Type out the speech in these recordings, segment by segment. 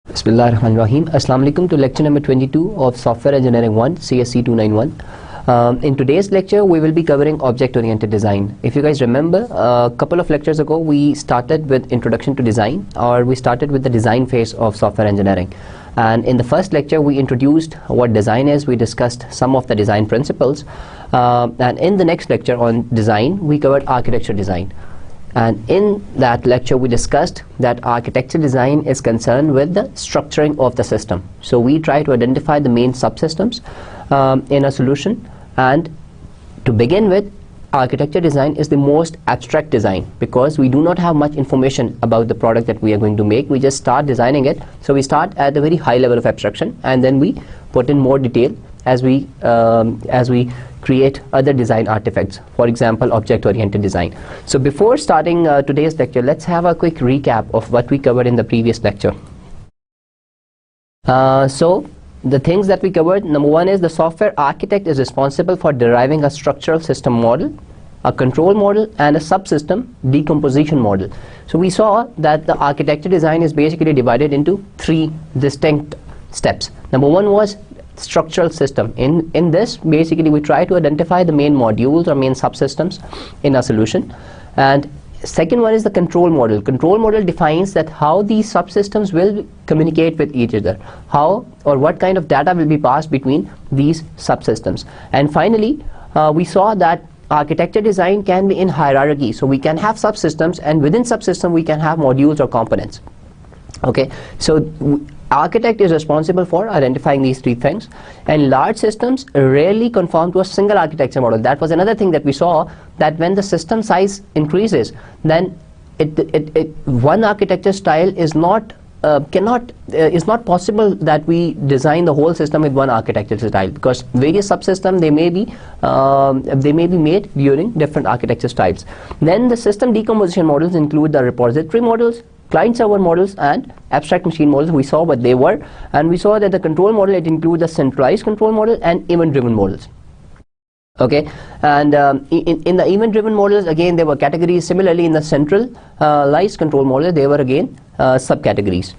Bismillahirrahmanirrahim. Assalamu alaikum to lecture number 22 of Software Engineering 1 CSE 291. In today's lecture we will be covering object oriented design. If you guys remember, a couple of lectures ago we started with introduction to design, or we started with the design phase of software engineering. And in the first lecture we introduced what design is, we discussed some of the design principles, and in the next lecture on design we covered architecture design. And in that lecture we discussed that architecture design is concerned with the structuring of the system. So we try to identify the main subsystems in a solution, and to begin with, architecture design is the most abstract design because we do not have much information about the product that we are going to make. We just start designing it. So we start at a very high level of abstraction, and then we put in more detail as we create other design artifacts, for example object-oriented design. So before starting today's lecture, let's have a quick recap of what we covered in the previous lecture. So the things that we covered: number one is the software architect is responsible for deriving a structural system model, a control model, and a subsystem decomposition model. So we saw that the architecture design is basically divided into three distinct steps. Number one was structural system. In this, basically we try to identify the main modules or main subsystems in a solution. And second one is the control model. Control model defines that how these subsystems will communicate with each other, how or what kind of data will be passed between these subsystems. And finally we saw that architecture design can be in hierarchy. So we can have subsystems, and within subsystem we can have modules or components. Okay, so architect is responsible for identifying these three things, and large systems rarely conform to a single architecture model. That was another thing that we saw, that when the system size increases, then one architecture style is not possible that we design the whole system with one architecture style, because various subsystems they may be made during different architecture styles. Then the system decomposition models include the repository models, client server models, and abstract machine models. We saw what they were, and we saw that the control model, it includes a centralized control model and event driven models. Okay, and in the event driven models, again there were categories. Similarly, in the centralized control model, there were again subcategories.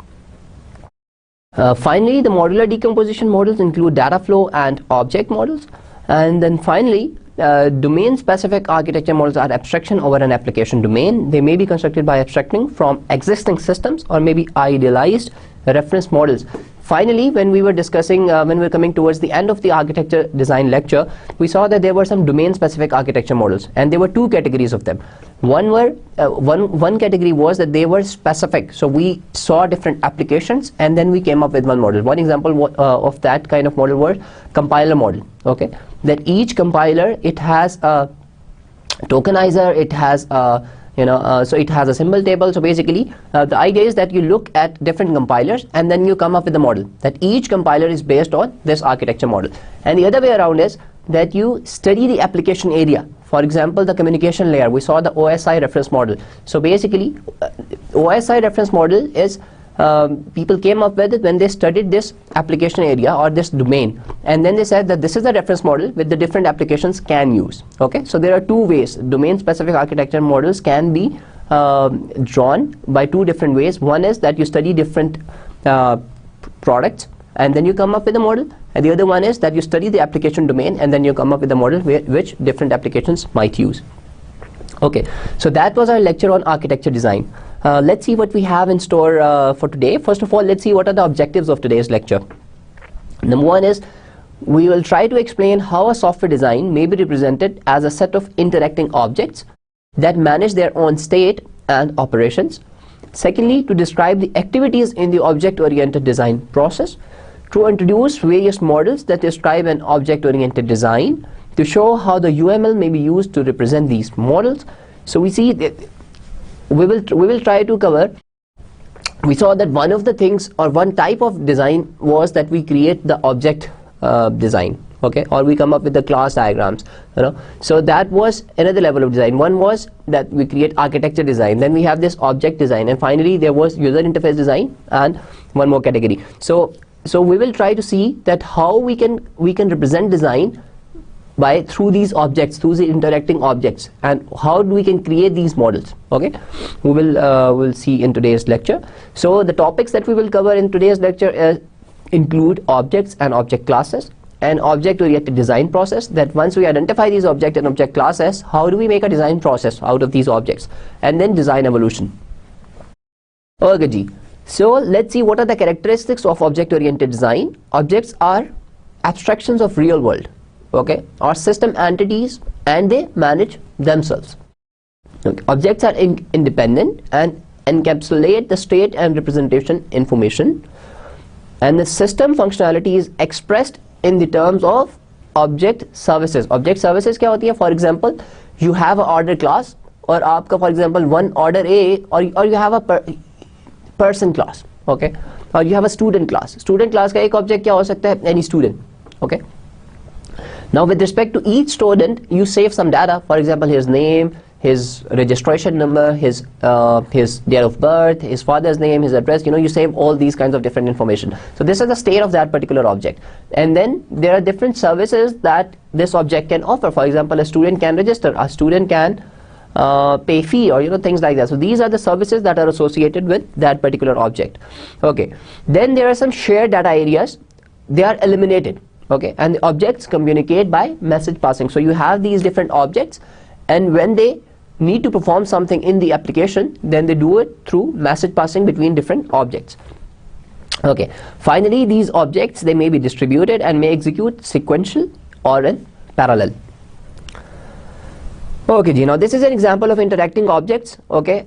Finally, the modular decomposition models include data flow and object models. And then finally, domain specific architecture models are abstraction over an application domain. They may be constructed by abstracting from existing systems or maybe idealized reference models. Finally, when we were discussing, when we were coming towards the end of the architecture design lecture, we saw that there were some domain specific architecture models, and there were two categories of them. One category was that they were specific. So we saw different applications and then we came up with one model. One example of that kind of model was compiler model. Okay, that each compiler, it has a tokenizer, it has a so it has a symbol table. So basically the idea is that you look at different compilers and then you come up with a model, that each compiler is based on this architecture model. And the other way around is that you study the application area. For example, the communication layer, we saw the OSI reference model. So basically OSI reference model is people came up with it when they studied this application area or this domain, and then they said that this is the reference model with the different applications can use. Okay, so there are two ways domain specific architecture models can be drawn by two different ways. One is that you study different products and then you come up with a model, and the other one is that you study the application domain and then you come up with a model which different applications might use. Okay, so that was our lecture on architecture design. Let's see what we have in store for today. First of all, let's see what are the objectives of today's lecture. Number one is we will try to explain how a software design may be represented as a set of interacting objects that manage their own state and operations. Secondly, to describe the activities in the object-oriented design process. To introduce various models that describe an object-oriented design. To show how the UML may be used to represent these models. So we see that we will try to cover. We saw that one of the things or one type of design was that we create the object design. okay, or we come up with the class diagrams, you know. So that was another level of design. One was that we create architecture design, then we have this object design, and finally there was user interface design, and one more category. So we will try to see that how we can represent design by through these objects, through the interacting objects, and how we can create these models. Okay, we will see in today's lecture. So the topics that we will cover in today's lecture include objects and object classes, and object-oriented design process, that once we identify these object and object classes, how do we make a design process out of these objects, and then design evolution. Okay ji. So let's see what are the characteristics of object-oriented design. Objects are abstractions of real world, okay, or system entities, and they manage themselves. Okay. Objects are independent and encapsulate the state and representation information, and the system functionality is expressed in the terms of object services. Object services क्या होती है? For example, you have an order class, और आपका for example one order A, or you have a person class, okay, or you have a student class. Student class का एक object क्या हो सकता है? Any student, okay. Now with respect to each student, you save some data, for example his name, his registration number, his date of birth, his father's name, his address, you know, you save all these kinds of different information. So this is the state of that particular object. And then there are different services that this object can offer. For example, a student can register, a student can pay fee, or you know, things like that. So these are the services that are associated with that particular object. Okay, then there are some shared data areas. They are eliminated, okay, and the objects communicate by message passing. So you have these different objects, and when they need to perform something in the application, then they do it through message passing between different objects. Okay, finally these objects, they may be distributed and may execute sequential or in parallel. Okay ji, now this is an example of interacting objects. Okay,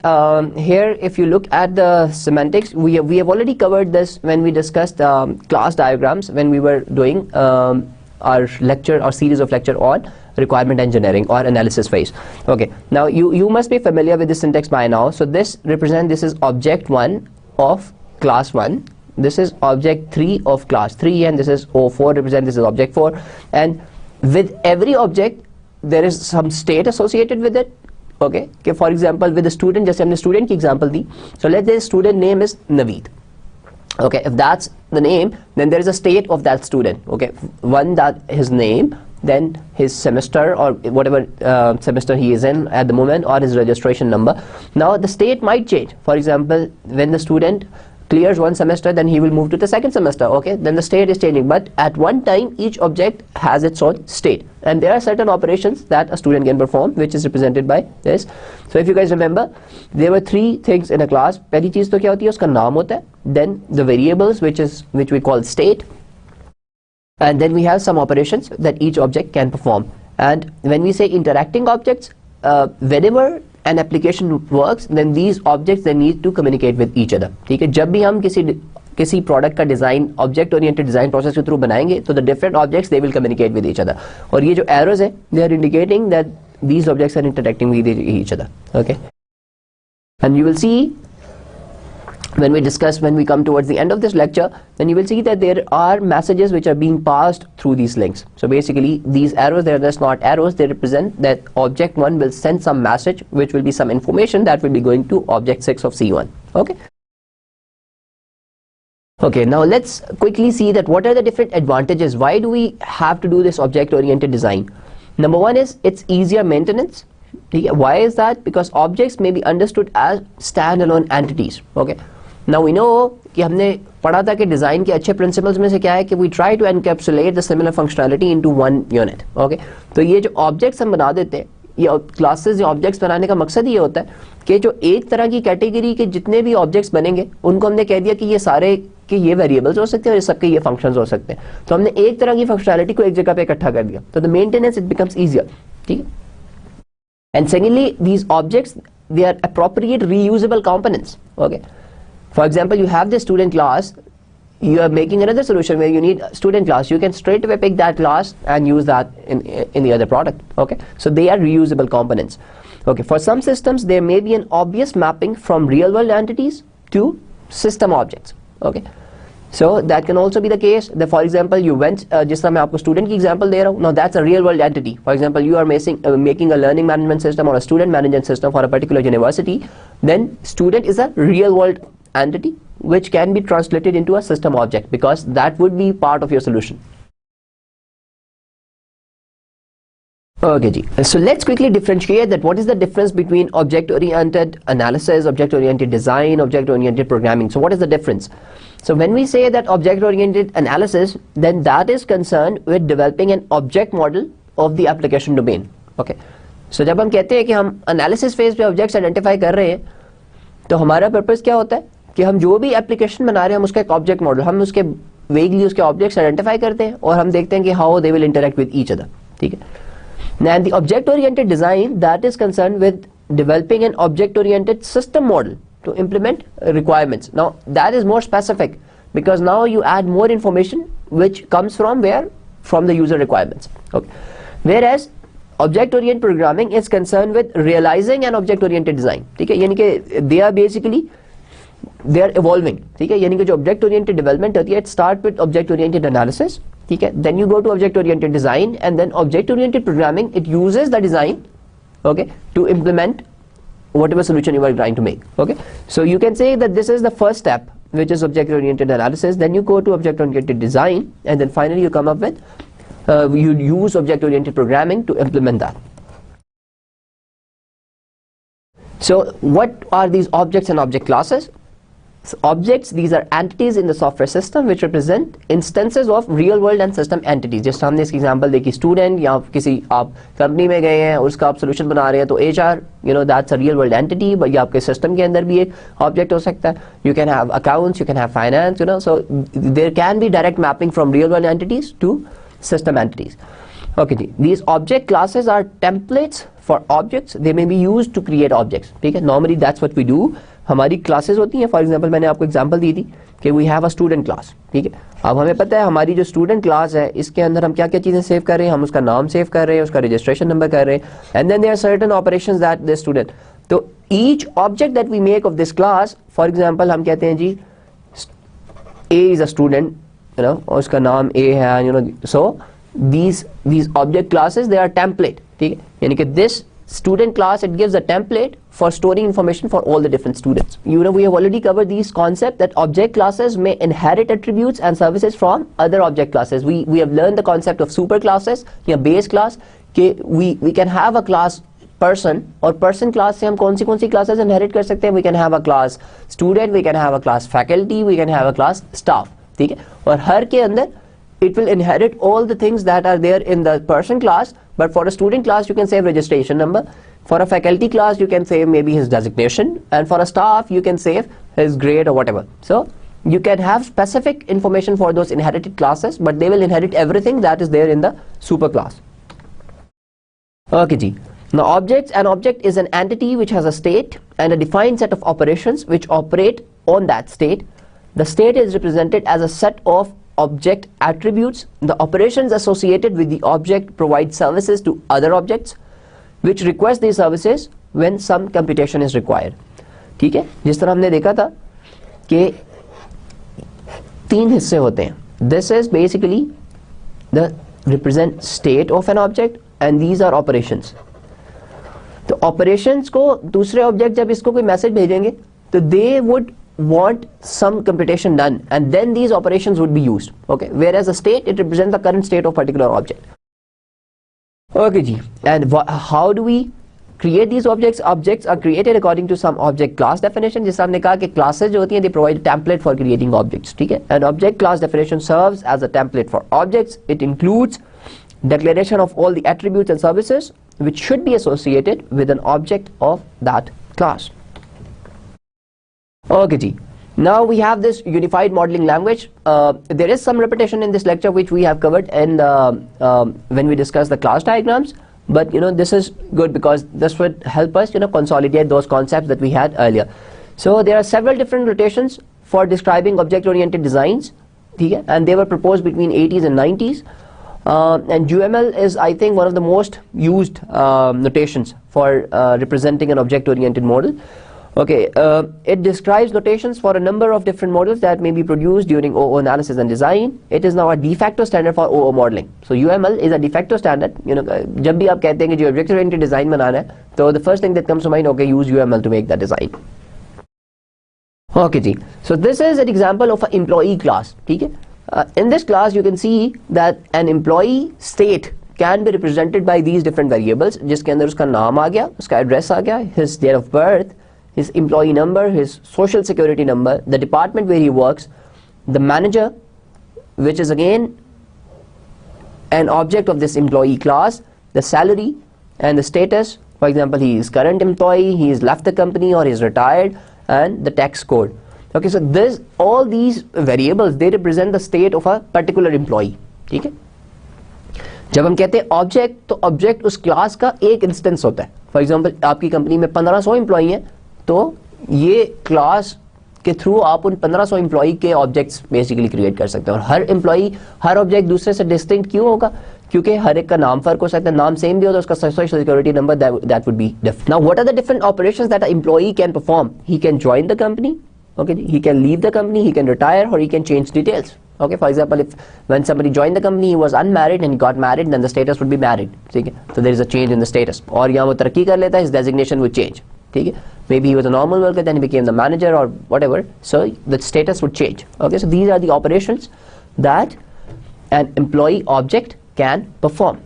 here if you look at the semantics, we have already covered this when we discussed class diagrams, when we were doing our lecture or series of lecture on requirement engineering or analysis phase. Okay, now you must be familiar with this syntax by now. So this is object 1 of class 1, this is object 3 of class 3, and this is O4 represent, this is object 4, and with every object there is some state associated with it. Okay, for example with the student, just हमने student की example the. So let's say the student name is Naveed. Okay, if that's the name, then there is a state of that student. Okay, one, that his name, then his semester or whatever semester he is in at the moment, or his registration number. Now the state might change. For example, when the student clears one semester, then he will move to the second semester. Okay, then the state is changing, but at one time each object has its own state, and there are certain operations that a student can perform, which is represented by this. So if you guys remember, there were 3 things in a class. पहली चीज तो क्या होती है? उसका नाम होता है. Then the variables, which we call state, and then we have some operations that each object can perform. And when we say interacting objects, whenever an application works, then these objects, they need to communicate with each other. ठीक है, जब भी हम किसी product का design object oriented design process के through बनाएंगे, तो the different objects, they will communicate with each other. और ये जो arrows है, they are indicating that these objects are interacting with each other. Okay, and you will see when we come towards the end of this lecture, then you will see that there are messages which are being passed through these links. So basically these arrows, they are just not arrows, they represent that object 1 will send some message, which will be some information that will be going to object 6 of C1. Okay. Okay, now let's quickly see that what are the different advantages. Why do we have to do this object oriented design? Number 1 is it's easier maintenance. Why is that? Because objects may be understood as standalone entities. Okay, now we know कि हमने पढ़ा था कि design के अच्छे principles में से क्या है कि we try to encapsulate the similar functionality into one unit. Okay, तो ये जो objects हम बना देते हैं, ये क्लासेस या ऑब्जेक्ट्स बनाने का मकसद ये होता है कि जो एक तरह की कैटेगरी के जितने भी ऑब्जेक्ट्स बनेंगे, उनको हमने कह दिया कि ये सारे कि ये वेरिएबल्स हो सकते हैं और ये सबके ये फंक्शंस हो सकते हैं. तो हमने एक तरह की फंक्शनैलिटी को एक जगह पे इकट्ठा कर दिया, तो the maintenance it becomes easier. ठीक है. And secondly, these objects, they are appropriate reusable components. Okay, for example, you have the student class, you are making another solution where you need a student class, you can straight away pick that class and use that in the other product. Okay, so they are reusable components. Okay, for some systems there may be an obvious mapping from real world entities to system objects. Okay, So that can also be the case that, for example, you went, जिस तरह मैं आपको student की example दे रहा हूँ, now that's a real world entity. For example, you are making a learning management system or a student management system for a particular university, then student is a real world entity which can be translated into a system object, because that would be part of your solution. Okay ji. So let's quickly differentiate that what is the difference between object oriented analysis, object oriented design, object oriented programming. So what is the difference? So when we say that object oriented analysis, then that is concerned with developing an object model of the application domain. Okay. So जब हम कहते हैं कि हम analysis phase पे objects identify कर रहे हैं, तो हमारा purpose क्या होता है कि हम जो भी application बना रहे हैं हम उसका एक object model, हम उसके vaguely उसके objects identify करते हैं और हम देखते हैं कि how they will interact with each other. ठीक है. Now the object oriented design, that is concerned with developing an object oriented system model to implement requirements. Now that is more specific, because now you add more information which comes from where? From the user requirements. Okay. Whereas object oriented programming is concerned with realizing an object oriented design. ठीक है, यानी कि they are basically they are evolving. ठीक है, यानी कि जो object oriented development होती है, it start with object oriented analysis. ठीक है, then you go to object oriented design, and then object oriented programming, it uses the design, okay, to implement whatever solution you are trying to make. Okay, so you can say that this is the first step, which is object oriented analysis. Then you go to object oriented design, and then finally you come up with you use object oriented programming to implement that. So what are these objects and object classes? So objects, these are entities in the software system which represent instances of real world and system entities. जैसे हमने इसकी example देखी, student या किसी आप company में गए हैं और उसका आप solution बना रहे हैं, तो HR, you know, that's a real world entity, but ये आपके system के अंदर भी एक object हो सकता है. You can have accounts, you can have finance, you know, so there can be direct mapping from real world entities to system entities. Okay, these object classes are templates for objects. They may be used to create objects. ठीक है, normally that's what we do. हमारी classes होती हैं, for example मैंने आपको example दी थी कि we have a student class. ठीक है, अब हमें पता है हमारी जो स्टूडेंट क्लास है इसके अंदर हम क्या क्या चीज़ें सेव कर रहे हैं, हम उसका नाम सेव कर रहे हैं, उसका रजिस्ट्रेशन नंबर कर रहे हैं, and then there are certain operations that the student. तो each object that we make of this class, for example हम कहते हैं जी A is a student, you know, और उसका नाम ए है, you know, so these object classes, they are template. ठीक है, यानी कि this student class, it gives a template for storing information for all the different students. You know, we have already covered these concepts that object classes may inherit attributes and services from other object classes. We have learned the concept of super classes या base class कि we can have a class person, और person class से हम कौन सी classes inherit कर सकते हैं. We can have a class student, we can have a class faculty, we can have a class staff. ठीक है, और हर के अंदर it will inherit all the things that are there in the person class. But for a student class you can save registration number, for a faculty class you can save maybe his designation, and for a staff you can save his grade or whatever. So you can have specific information for those inherited classes, but they will inherit everything that is there in the super class. Okay ji. Now objects, an object is an entity which has a state and a defined set of operations which operate on that state. The state is represented as a set of object attributes. The operations associated with the object provide services to other objects which request these services when some computation is required. ठीक है, जिस तरह हमने देखा था कि 3 हिस्से होते हैं. This is basically the represent state of an object and these are operations. तो operations को दूसरे object जब इसको कोई मैसेज भेजेंगे तो they would want some computation done, and then these operations would be used. Okay, whereas a state, it represents the current state of particular object. Okay ji, and how do we create these objects? Objects are created according to some object class definition. जिस हमने कहा कि classes जो होती हैं, they provide a template for creating objects. ठीक है, an object class definition serves as a template for objects. It includes declaration of all the attributes and services which should be associated with an object of that class. Okay ji. Now we have this unified modeling language. There is some repetition in this lecture which we have covered in the, when we discuss the class diagrams, but you know, this is good because this would help us, you know, consolidate those concepts that we had earlier. So there are several different notations for describing object oriented designs, okay, and they were proposed between 80s and 90s. And UML is, I think, one of the most used notations for representing an object oriented model. Okay, it describes notations for a number of different models that may be produced during OO analysis and design. It is now a de facto standard for OO modeling. So UML is a de facto standard. You know, जब भी आप कहते हैं कि जो object oriented design बनाना है, तो the first thing that comes to mind, okay, use UML to make that design. Okay, ji. So this is an example of an employee class. ठीक है? In this class, you can see that an employee state can be represented by these different variables. जिसके अंदर उसका नाम आ गया, उसका address आ गया, his date of birth, his employee number, his social security number, the department where he works, the manager, which is again an object of this employee class, the salary and the status. For example, he is current employee, he has left the company or he is retired, and the tax code. Okay, so all these variables, they represent the state of a particular employee. ठीक है? जब हम कहते हैं object, तो object उस class का एक इंस्टेंस होता है. फॉर एग्जांपल आपकी कंपनी में 1500 एम्प्लॉई हैं, तो ये क्लास के थ्रू आप उन 1500 एम्प्लॉई के ऑब्जेक्ट्स बेसिकली क्रिएट कर सकते हैं. और हर एम्प्लॉई, हर ऑब्जेक्ट दूसरे से डिस्टिंक्ट क्यों होगा? क्योंकि हर एक का नाम फर्क हो सकता है. नाम सेम भी हो तो उसका social security number that would be different. Now what are the different operations that a employee can perform? He can join the company, okay, he can leave the company, he can retire, or he can change details. Okay, for example, if when somebody joined the company, he was unmarried and he got married, then the status would be married. ठीक है? So there is a change in the status. और यहाँ वो तरक्की कर लेता है, his designation would change. ठीक है? Maybe he was a normal worker, then he became the manager or whatever. So the status would change. Okay, so these are the operations that an employee object can perform.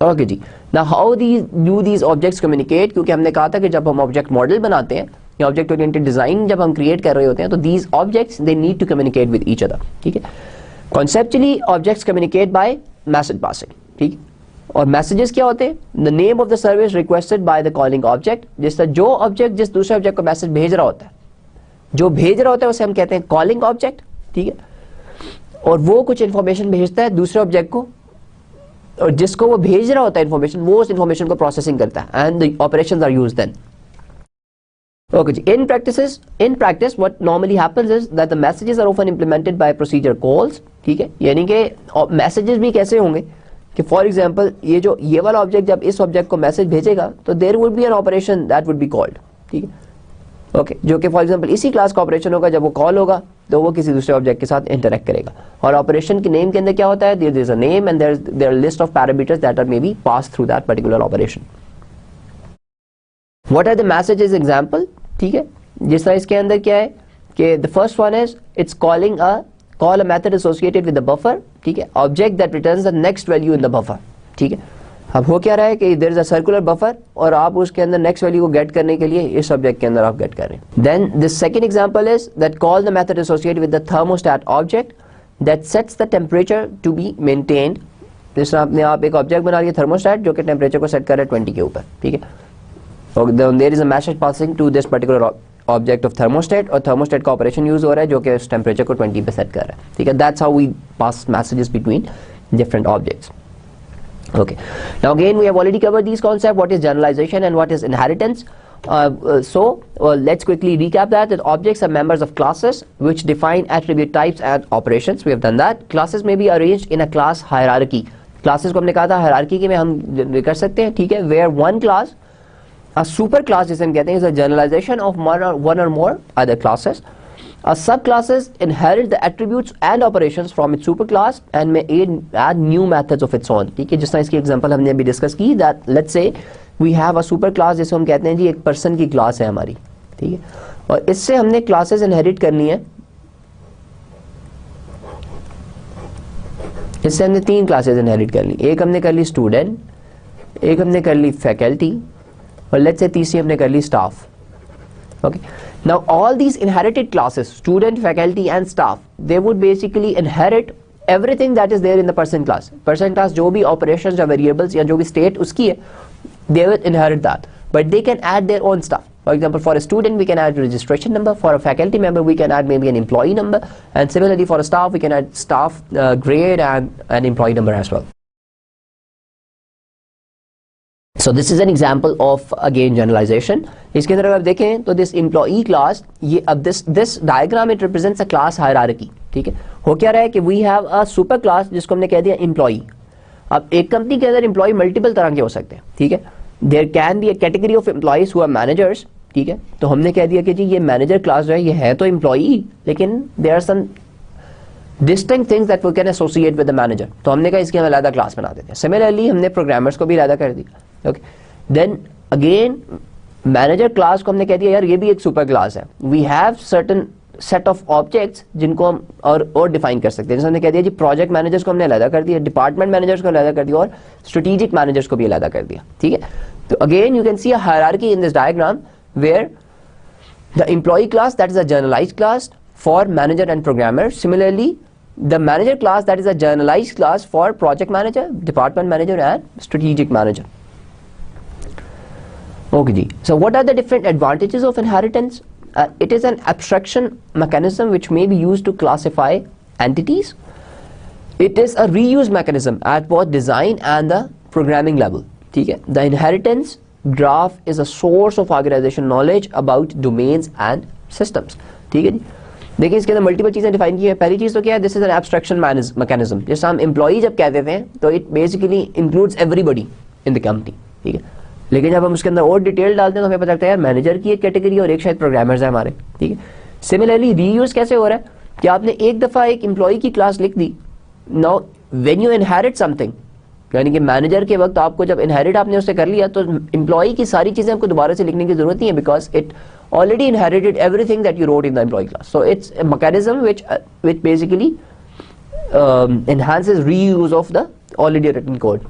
Okay जी. Now how do these objects communicate? क्योंकि हमने कहा था कि जब हम object model बनाते हैं या ऑब्जेक्ट ओरिएंटेड डिजाइन जब हम क्रिएट कर रहे होते हैं, तो these objects they need to communicate with each other. ठीक है? Conceptually objects communicate by message passing. ठीक, और मैसेजेस क्या होते हैं? The name of the service requested by the calling object. जिस तरह जो ऑब्जेक्ट जिस दूसरे ऑब्जेक्ट को मैसेज भेज रहा होता है, जो भेज रहा होता है उसे हम कहते हैं कॉलिंग ऑब्जेक्ट. ठीक है? और वो कुछ इन्फॉर्मेशन भेजता है दूसरे ऑब्जेक्ट को, और जिसको वो भेज रहा होता है इन्फॉर्मेशन, वो उस इन्फॉर्मेशन को प्रोसेसिंग करता है, and the operations are used then. Okay, in practice, what normally happens is that the messages are often implemented by procedure calls. ठीक है? यानी कि messages भी कैसे होंगे कि for example ये वाला ऑब्जेक्ट जब इस ऑब्जेक्ट को मैसेज भेजेगा, तो there would be an operation that would be called. ठीक है? ओके, जो कि फॉर एग्जांपल इसी क्लास का ऑपरेशन होगा. जब वो कॉल होगा तो वो किसी दूसरे ऑब्जेक्ट के साथ इंटरेक्ट करेगा. और ऑपरेशन के नेम के अंदर क्या होता है? There is a name and there are list of parameters that are may be pass through that particular operation. What are the messages example? ठीक है? जिस तरह इसके अंदर क्या है कि the first one is it's call a method associated with the buffer. ठीक है? Object that returns the next value in the buffer. ठीक है? अब हो क्या रहा है कि there is a circular buffer और आप उसके अंदर next value को get करने के लिए इस object के अंदर आप get कर रहे हैं. Then the second example is that call the method associated with the thermostat object that sets the temperature to be maintained. जिस तरह आपने आप एक ऑब्जेक्ट बना लिया thermostat जो कि टेम्परेचर को सेट कर रहा है 20 के ऊपर. ठीक है? There is a message passing to this particular object of thermostat, और thermostat का operation use हो रहा है जो कि उस temperature को 20 पे set कर रहा है. ठीक है? That's how we pass messages between different objects. Okay. Now again we have already covered these concepts. What is generalization and what is inheritance? Let's quickly recap that objects are members of classes which define attribute types and operations. We have done that. Classes may be arranged in a class hierarchy. Classes को हमने कहा था hierarchy में हम कर सकते हैं. ठीक है? Where one class, a super class जिसे हम कहते हैं, is a generalization of one or more other classes. A subclasses inherit the attributes and operations from its superclass and may add new methods of its own. ठीक है? जिस तरह इसकी example हमने अभी डिस्कस की, that let's say we have a super class जिसे हम कहते हैं जी एक पर्सन की क्लास है हमारी. ठीक है? और इससे हमने क्लासेस इनहेरिट करनी है. इससे हमने 3 क्लासेस इनहेरिट कर ली. एक हमने कर ली स्टूडेंट, एक हमने कर ली फैकल्टी, और लेट्स से तीसरी हमने कर ली staff. Okay. Now all these inherited classes, student, faculty and staff, they would basically inherit everything that is there in the person class. Person class जो भी operations या variables या जो भी state उसकी है, they will inherit that. But they can add their own stuff. For example, for a student we can add registration number, for a faculty member we can add maybe an employee number, and similarly for a staff we can add staff grade and an employee number as well. So this is an example of again generalization. इसके अंदर अगर आप देखें तो this employee class, ये अब this diagram it represents a class hierarchy. ठीक है? हो क्या रहा है कि we have a super class जिसको हमने कह दिया employee. अब एक कंपनी के अंदर employee multiple तरह के हो सकते हैं. ठीक है? There can be a category of employees who are managers. ठीक है, तो हमने कह दिया कि जी ये मैनेजर क्लास जो है ये है तो एम्प्लॉई, लेकिन there are some distinct things that we can associate with the manager, तो हमने कहा इसकी हम अलग क्लास बना देते हैं। सिमिलरली हमने प्रोग्रामर्स को भी अलग कर दिया। Okay, then again manager class को हमने कह दिया यार ये भी एक सुपर क्लास है, we have certain set of objects जिनको हम और डिफाइन कर सकते हैं। जैसे हमने कह दिया जी प्रोजेक्ट मैनेजर्स को हमने अलग कर दिया, डिपार्टमेंट मैनेजर्स को अलग कर दिया और स्ट्रेटेजिक मैनेजर्स को भी अलग कर दिया। ठीक है, तो again you can see a hierarchy in this diagram where the employee class that is a generalised class for manager and programmer, similarly the manager class that is a generalized class for project manager, department manager and strategic manager. Okay ji, so what are the different advantages of inheritance? It is an abstraction mechanism which may be used to classify entities. It is a reuse mechanism at both design and the programming level. ठीक है, the inheritance graph is a source of organization knowledge about domains and systems. ठीक है जी, देखिए इसके अंदर multiple चीजें define की है। पहली चीज तो क्या है, this is N abstraction mechanism. जैसे हम एम्प्लॉई जब कह देते हैं तो it basically includes everybody in the company, ठीक है, लेकिन जब हम उसके अंदर और डिटेल डालते हैं तो हमें पता लगता है यार मैनेजर की एक कैटेगरी और एक शायद प्रोग्रामर्स है हमारे। ठीक है, सिमिलरली रीयूज कैसे हो रहा है कि आपने एक दफा एक एम्प्लॉई की क्लास लिख दी, now when you inherit something, यानी कि मैनेजर के वक्त आपको जब इनहेरिट आपने उससे कर लिया तो एम्प्लॉई की सारी चीजें आपको दोबारा से लिखने की जरूरत नहीं है, because it already inherited everything that you wrote in the employee class. So it's a mechanism which basically enhances reuse of the already written code.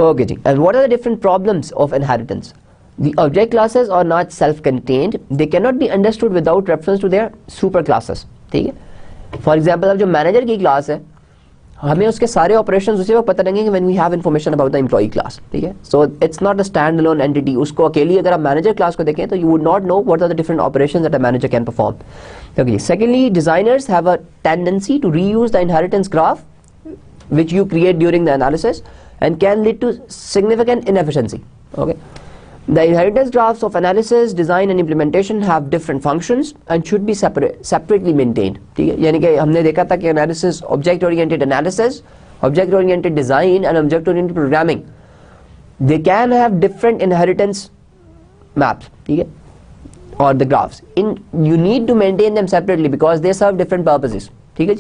Okay, and what are the different problems of inheritance? The object classes are not self-contained. They cannot be understood without reference to their super classes. ठीक है, for example अब जो manager की class है हमें उसके सारे operations उसी वक्त पता लगेंगे when we have information about the employee class. ठीक है, so it's not a stand alone entity. उसको अकेली अगर आप मैनेजर क्लास को देखें तो you would not know what are the different operations that a manager can perform. Okay, secondly designers have a tendency to reuse the inheritance graph which you create during the analysis and can lead to significant inefficiency. Okay, the inheritance graphs of analysis, design and implementation have different functions and should be separately maintained. ठीक है, यानी कि हमने देखा था कि analysis, object oriented analysis, object oriented design and object oriented programming, they can have different inheritance maps. ठीक है, or the graphs. You need to maintain them separately because they serve different purposes. ठीक है,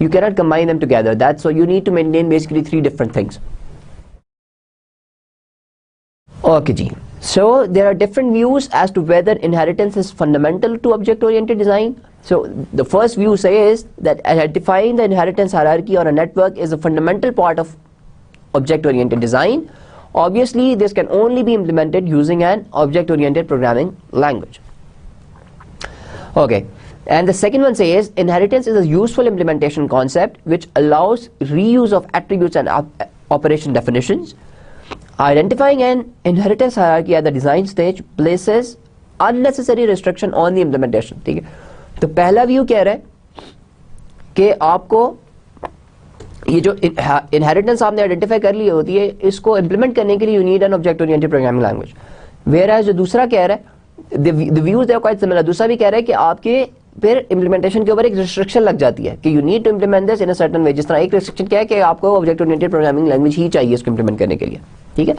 you cannot combine them together. That's so you need to maintain basically 3 different things. Okay ji, so there are different views as to whether inheritance is fundamental to object-oriented design. So the first view says that identifying the inheritance hierarchy or a network is a fundamental part of object-oriented design. Obviously, this can only be implemented using an object-oriented programming language. Okay, and the second one says inheritance is a useful implementation concept which allows reuse of attributes and operation definitions. Identifying an inheritance hierarchy at the design stage places unnecessary restriction on the implementation. ठीक है, तो पहला view कह रहा है कि आपको ये जो इनहेरिटेंस आपने आइडेंटिफाई कर ली होती है इसको इंप्लीमेंट करने के लिए you need an object oriented programming language, whereas जो दूसरा कह रहा है the views they are quite similar. दूसरा भी कह रहा है कि आपके फिर इंप्लीमेंटेशन के ऊपर एक रिस्ट्रिक्शन लग जाती है कि you need to implement this in a certain way. जिस तरह एक रिस्ट्रिक्शन क्या है कि आपको ऑब्जेक्ट ओरिएंटेड प्रोग्रामिंग लैंग्वेज ही चाहिए इसको इंप्लीमेंट करने के लिए। ठीक है,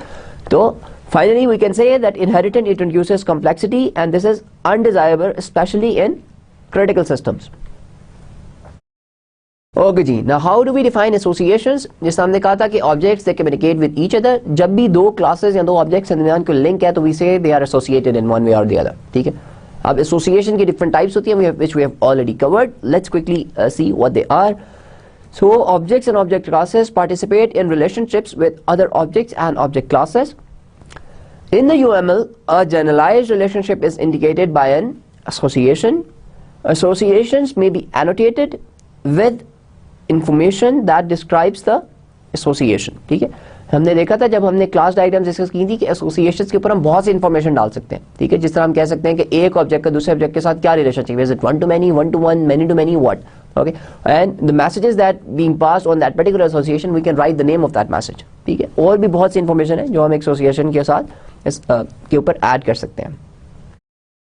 तो finally we can say that inheritance it introduces complexity and this is undesirable especially in critical systems. Okay जी, now how do we define associations? जिस हमने कहा था कि objects they communicate with each other. जब भी दो classes या दो objects के दरमियान कोई link है तो we say they are associated in one way or the other. ठीक है, अब association की different types होती हैं which we have already covered. Let's quickly see what they are. So objects and object classes participate in relationships with other objects and object classes. In the UML, a generalized relationship is indicated by an association. Associations may be annotated with information that describes the association. ठीक है, हमने देखा था जब हमने class diagram discuss की थी कि एसोसिएशंस के ऊपर हम बहुत सी इंफॉर्मेशन डाल सकते हैं। ठीक है, जिस तरह हम कह सकते हैं कि एक ऑब्जेक्ट का दूसरे ऑब्जेक्ट के साथ क्या रिलेशनशिप है, is it one to many, one to one, many to many, what. Okay, and the messages that being passed on that particular association we can write the name of that message. ठीक है, और भी बहुत सी information है जो हम एक association के साथ इस के ऊपर ऐड कर सकते हैं।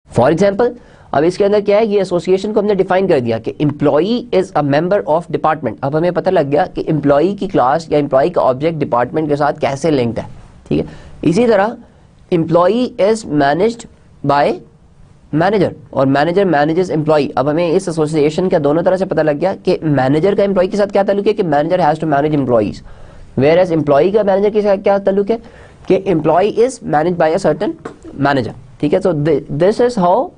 फॉर एग्जाम्पल अब इसके अंदर क्या है, ये एसोसिएशन को हमने डिफाइन कर दिया कि employee is a member of department. अब हमें पता लग गया कि एम्प्लॉई की क्लास या एम्प्लॉई का ऑब्जेक्ट डिपार्टमेंट के साथ कैसे लिंक्ड है। ठीक है, इसी तरह employee is managed by manager और मैनेजर मैनेजेस एम्प्लॉई। अब हमें इस एसोसिएशन का दोनों तरह से पता लग गया कि मैनेजर का एम्प्लॉई के साथ क्या ताल्लुक है कि manager has to manage employees, whereas employee का मैनेजर के साथ क्या ताल्लुक है कि employee is manage by a certain manager. ठीक है, so this is how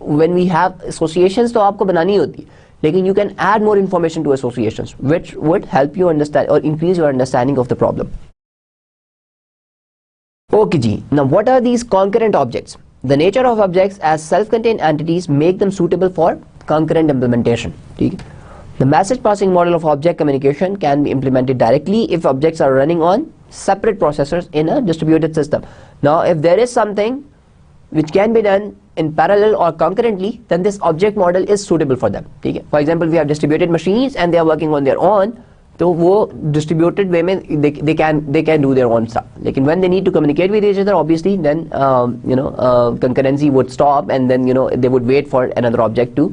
when we have associations तो आपको बनानी होती है, लेकिन you can add more information to associations which would help you understand और increase your understanding of the problem. Okay जी, now what are these concurrent objects? The nature of objects as self-contained entities make them suitable for concurrent implementation. ठीक है? The message passing model of object communication can be implemented directly if objects are running on separate processors in a distributed system. Now if there is something which can be done in parallel or concurrently, then this object model is suitable for them. ठीक है? For example, we have distributed machines and they are working on their own. तो वो distributed way में they can do their own stuff. लेकिन when they need to communicate with each other, obviously then concurrency would stop and then they would wait for another object to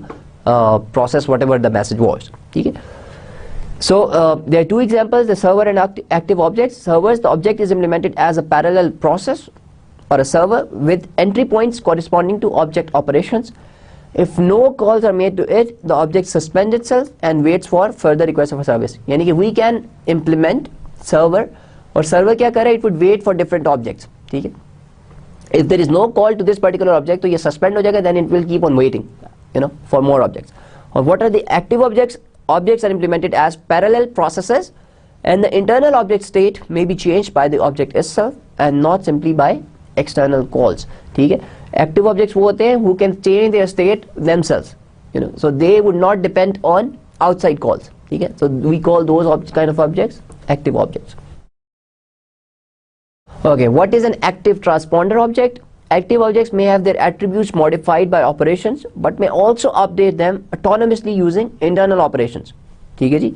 process whatever the message was. ठीक है? So there are two examples: the server and active objects. Servers, the object is implemented as a parallel process or a server with entry points corresponding to object operations. If no calls are made to it, the object suspends itself and waits for further request of a service. यानी कि we can implement server और server क्या कर रहा है? It would wait for different objects. ठीक है? If there is no call to this particular object, तो ये suspend हो जाएगा, then it will keep on waiting, for more objects. और what are the active objects? Objects are implemented as parallel processes, and the internal object state may be changed by the object itself and not simply by external calls. ठीक है? Active objects वो होते हैं who can change their state themselves, so they would not depend on outside calls. ठीक है? So we call those kind of objects active objects. Okay, what is an active transponder object? Active objects may have their attributes modified by operations but may also update them autonomously using internal operations. ठीक है जी?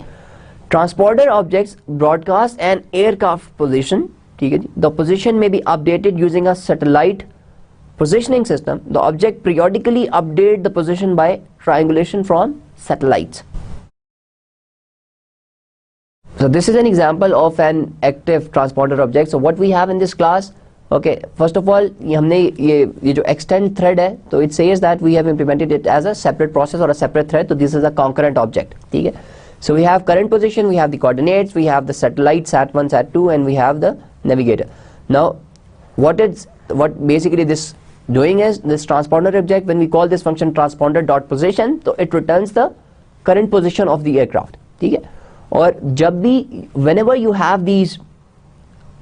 Transponder objects broadcast an aircraft position. ठीक है जी? The position may be updated using a satellite positioning system. The object periodically update the position by triangulation from satellites. So this is an example of an active transponder object. So what we have in this class, okay, first of all हमने ये जो extend thread है, तो it says that we have implemented it as a separate process or a separate thread. So this is a concurrent object. ठीक है? So we have current position, we have the coordinates, we have the satellite sat1, sat2, and we have the navigator. Now what basically this doing is, this transponder object, when we call this function transponder dot position, so it returns the current position of the aircraft. ठीक है? और जब भी whenever you have these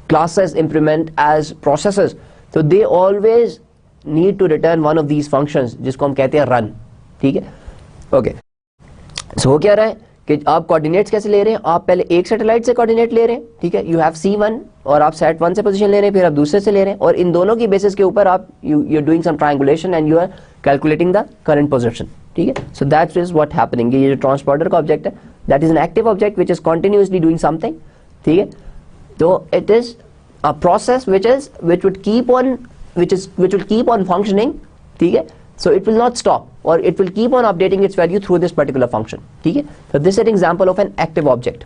classes implement as processes, so they always need to return one of these functions जिसको हम कहते हैं run. ठीक है? Okay. So हो क्या रहा है कि आप कोऑर्डिनेट्स कैसे ले रहे हैं? आप पहले एक सैटेलाइट से कोऑर्डिनेट ले रहे हैं, ठीक है? यू हैव C1 और आप SAT1 से पोजीशन ले रहे हैं, फिर आप दूसरे से ले रहे हैं और इन दोनों की बेसिस के ऊपर आप you are doing some triangulation and you are calculating the current position. ठीक है? So that is what happening. ये जो ट्रांसपोर्टर का ऑब्जेक्ट है, that is an active object which is continuously doing something. ठीक है? तो it is a process which will keep on functioning. ठीक है? So it will not stop or it will keep on updating its value through this particular function. ठीक है? So this is an example of an active object.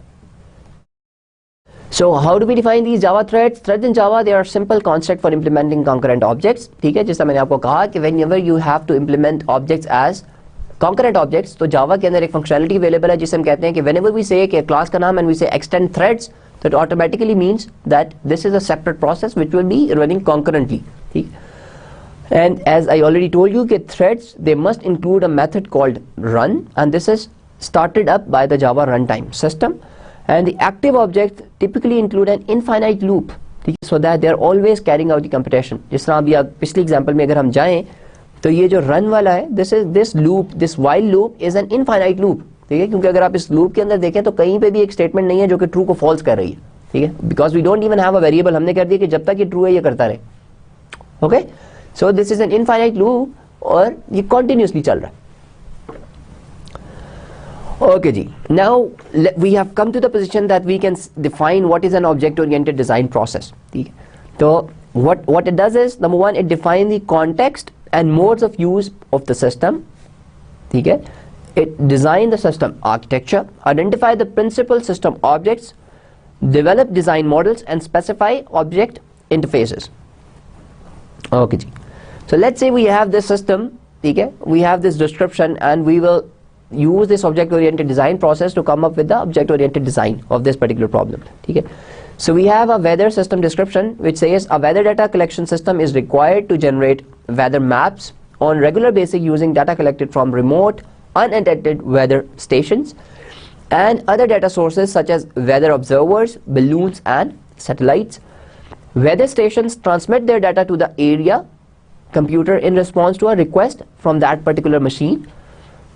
So how do we define these Java threads? Threads in Java, they are simple concept for implementing concurrent objects. ठीक है? जैसा मैंने आपको कहा कि whenever you have to implement objects as concurrent objects, तो Java के अंदर एक functionality available है जिसे हम कहते हैं कि whenever we say कि class का नाम and we say extend threads, that automatically means that this is a separate process which will be running concurrently. ठीक है? And as I already told you, threads, they must include a method called run, and this is started up by the Java runtime system. And the active objects typically include an infinite loop, so that they are always carrying out the computation. जिस तरह अभी आप पिछले example में अगर हम जाएं तो ये जो run वाला है, this while loop is an infinite loop. ठीक है? क्योंकि अगर आप इस लूप के अंदर देखें तो कहीं पे भी एक स्टेटमेंट नहीं है जो कि ट्रू को फॉल्स कर रही है. ठीक है? Because we don't even have a variable. हमने कर दिया कि जब तक ये ट्रू है ये करता रहे. Okay? So this is an infinite loop और ये continuously चल रहा है. Okay जी. Now we have come to the position that we can define what is an object-oriented design process. ठीक है? तो what it does is, number one, it defines the context and modes of use of the system. ठीक है? It design the system architecture, identify the principal system objects, develop design models and specify object interfaces. Okay ji. So let's say we have this system, ठीक है, we have this description and we will use this object oriented design process to come up with the object oriented design of this particular problem, ठीक है. So we have a weather system description which says a weather data collection system is required to generate weather maps on regular basis using data collected from remote unattended weather stations and other data sources such as weather observers, balloons and satellites. Weather stations transmit their data to the area computer in response to a request from that particular machine.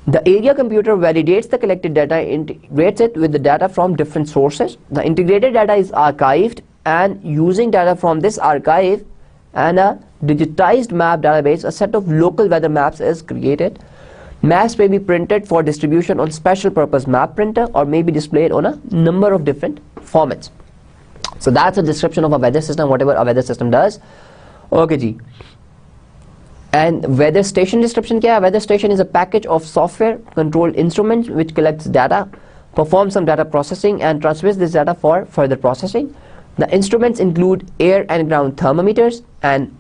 The area computer validates the collected data, integrates it with the data from different sources. The integrated data is archived, and using data from this archive and a digitized map database, a set of local weather maps is created. Maps may be printed for distribution on special purpose map printer or may be displayed on a number of different formats. So that's a description of a weather system, whatever a weather system does. Okay ji. And weather station description क्या है? Weather station is a package of software controlled instruments which collects data, performs some data processing and transmits this data for further processing. The instruments include air and ground thermometers, an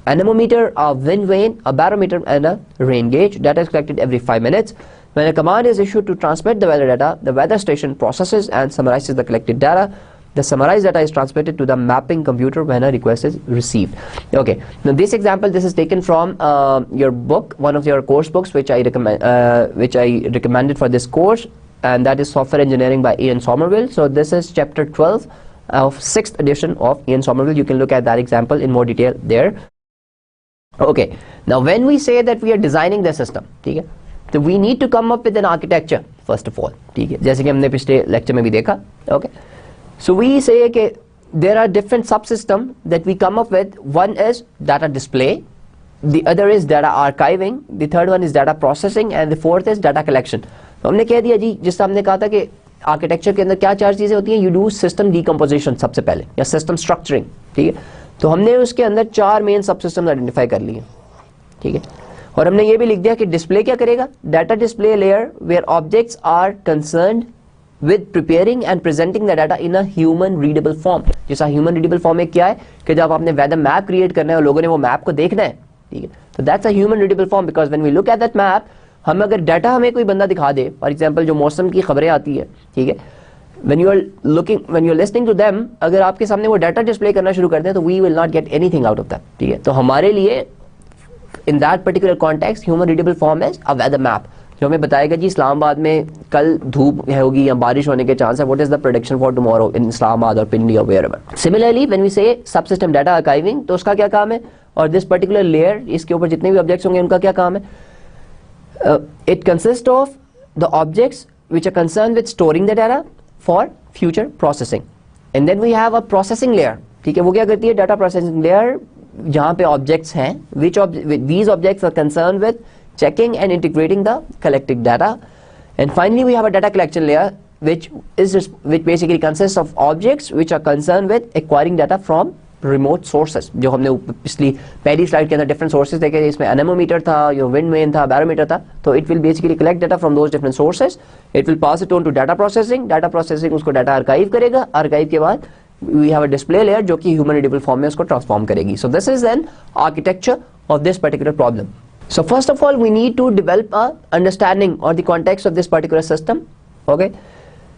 anemometer, a wind vane, a barometer and a rain gauge. Data is collected every 5 minutes. When a command is issued to transmit the weather data, the weather station processes and summarizes the collected data. The summarized data is transmitted to the mapping computer when a request is received. Okay, now this example, this is taken from your book, one of your course books which I recommended for this course, and that is Software Engineering by Ian Somerville. So this is chapter 12 of 6th edition of Ian Somerville. You can look at that example in more detail there. Okay, now when we say that we are designing the system, ठीक है, तो we need to come up with an architecture first of all, ठीक है, जैसे कि हमने पिछले lecture में भी देखा. Okay, so we say that there are different subsystems that we come up with. One is data display, the other is data archiving, the third one is data processing and the fourth is data collection. तो हमने कह दिया जी, जिससे हमने कहा था कि architecture के अंदर क्या 4 चीज़ें होती हैं. यू डू सिस्टम डीकम्पोजिशन सबसे पहले, या सिस्टम स्ट्रक्चरिंग, ठीक है. तो हमने उसके अंदर 4 मेन सब सिस्टम आइडेंटिफाई कर लिए, ठीक है. और हमने ये भी लिख दिया कि डिस्प्ले क्या करेगा. Data display layer where objects are concerned with preparing and presenting the data in a human readable form. जैसा human readable form में क्या है कि जब आपने weather map create करना है और लोगों ने वो map को देखना है, ठीक है, तो that's a human readable form because when we look at that map, हम अगर डाटा हमें कोई बंदा दिखा दे, फॉर एग्जाम्पल जो मौसम की खबरें आती है, ठीक है, when you are listening to them, अगर आपके सामने वो डाटा डिस्प्ले करना शुरू कर दें तो we will not get anything out of that, ठीक है. तो हमारे लिए in that particular context human readable form is a weather map जो हमें बताएगा जी इस्लामाबाद में कल धूप होगी या बारिश होने के चांस है. What is the prediction for tomorrow in Islamabad और पिंडी और वेयरएवर. सिमिलरली व्हेन वी से सबसिस्टम डाटा आर्काइविंग, तो उसका क्या काम है, और दिस पर्टिकुलर लेयर, इसके ऊपर जितने भी ऑब्जेक्ट्स होंगे उनका क्या काम है. It consist of the objects which are concerned with storing the data for future processing. And then we have a processing layer, ठीक है. वो क्या करती है, डाटा प्रोसेसिंग लेयर, जहाँ पे ऑब्जेक्ट्स हैं, these objects are concerned with checking and integrating the collected data. And finally we have a data collection layer which basically consists of objects which are concerned with acquiring data from remote sources. जो हमने पिछली पहली slide के अंदर different sources देखे, इसमें anemometer था, यो wind vane था, barometer था, तो it will basically collect data from those different sources. It will pass it on to data processing. Data processing उसको data archive करेगा, archive के बाद we have a display layer जो कि human readable form में उसको transform करेगी. So this is an architecture of this particular problem. So first of all we need to develop a understanding or the context of this particular system. Okay,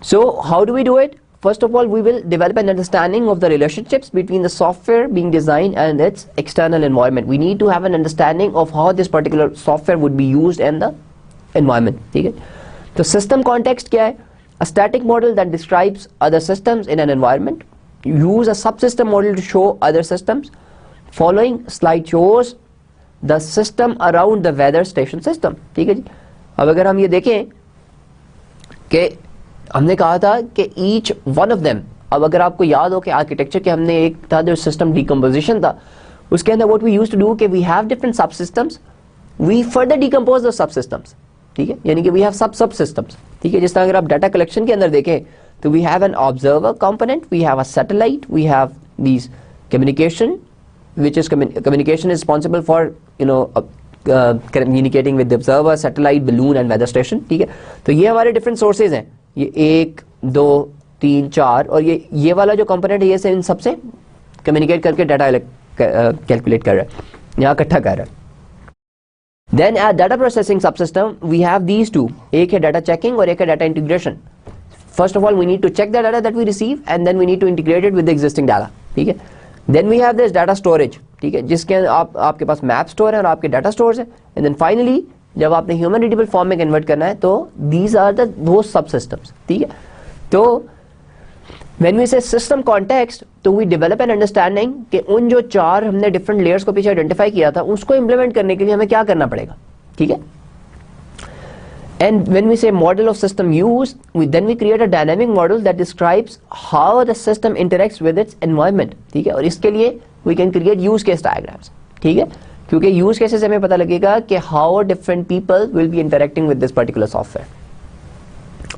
so how do we do it? First of all we will develop an understanding of the relationships between the software being designed and its external environment. We need to have an understanding of how this particular software would be used in the environment, ठीक है. तो system context क्या है? A static model that describes other systems in an environment. Use a subsystem model to show other systems. Following slide shows the system around the weather station system, ठीक है जी. अब अगर हम ये देखें कि हमने कहा था कि each one of them, अब अगर आपको याद हो कि आर्किटेक्चर के हमने एक था जो सिस्टम डीकम्पोजिशन था, उसके अंदर what we used to do कि we have different subsystems, we further decompose the subsystems, ठीक है, यानी कि we have subsystems, ठीक है. जिस तरह अगर आप डाटा कलेक्शन के अंदर देखें तो we have an observer component, we have a satellite, we have these communication, which is communication is responsible for communicating with the observer, satellite, balloon and weather station, ठीक है. तो ये हमारे different sources हैं, ये 1 2 3 4, और ये वाला जो component है ये से इन सबसे communicate करके डाटा कैलकुलेट कर रहा है, यहाँ इकट्ठा कर रहा है. Then at data processing subsystem we have these two, एक है data checking और एक है data integration. First of all we need to check the data that we receive and then we need to integrate it with the existing data. ठीक है. Then we have this data storage, ठीक है, जिसके आपके पास map store है और आपके data stores है. एंड देन फाइनली जब आपने ह्यूमन रीडेबल फॉर्म में कन्वर्ट करना है तो दीज आर दो सब सिस्टम्स. ठीक है. तो When we say system context, तो we develop an understanding कि उन जो चार हमने different layers को पीछे identify किया था उसको implement करने के लिए हमें क्या करना पड़ेगा. ठीक है. And when we say model of system use, then we create a dynamic model that describes how the system interacts with its environment. ठीक है. और इसके लिए we can create use case diagrams. ठीक है. क्योंकि use cases से हमें पता लगेगा कि how different people will be interacting with this particular software.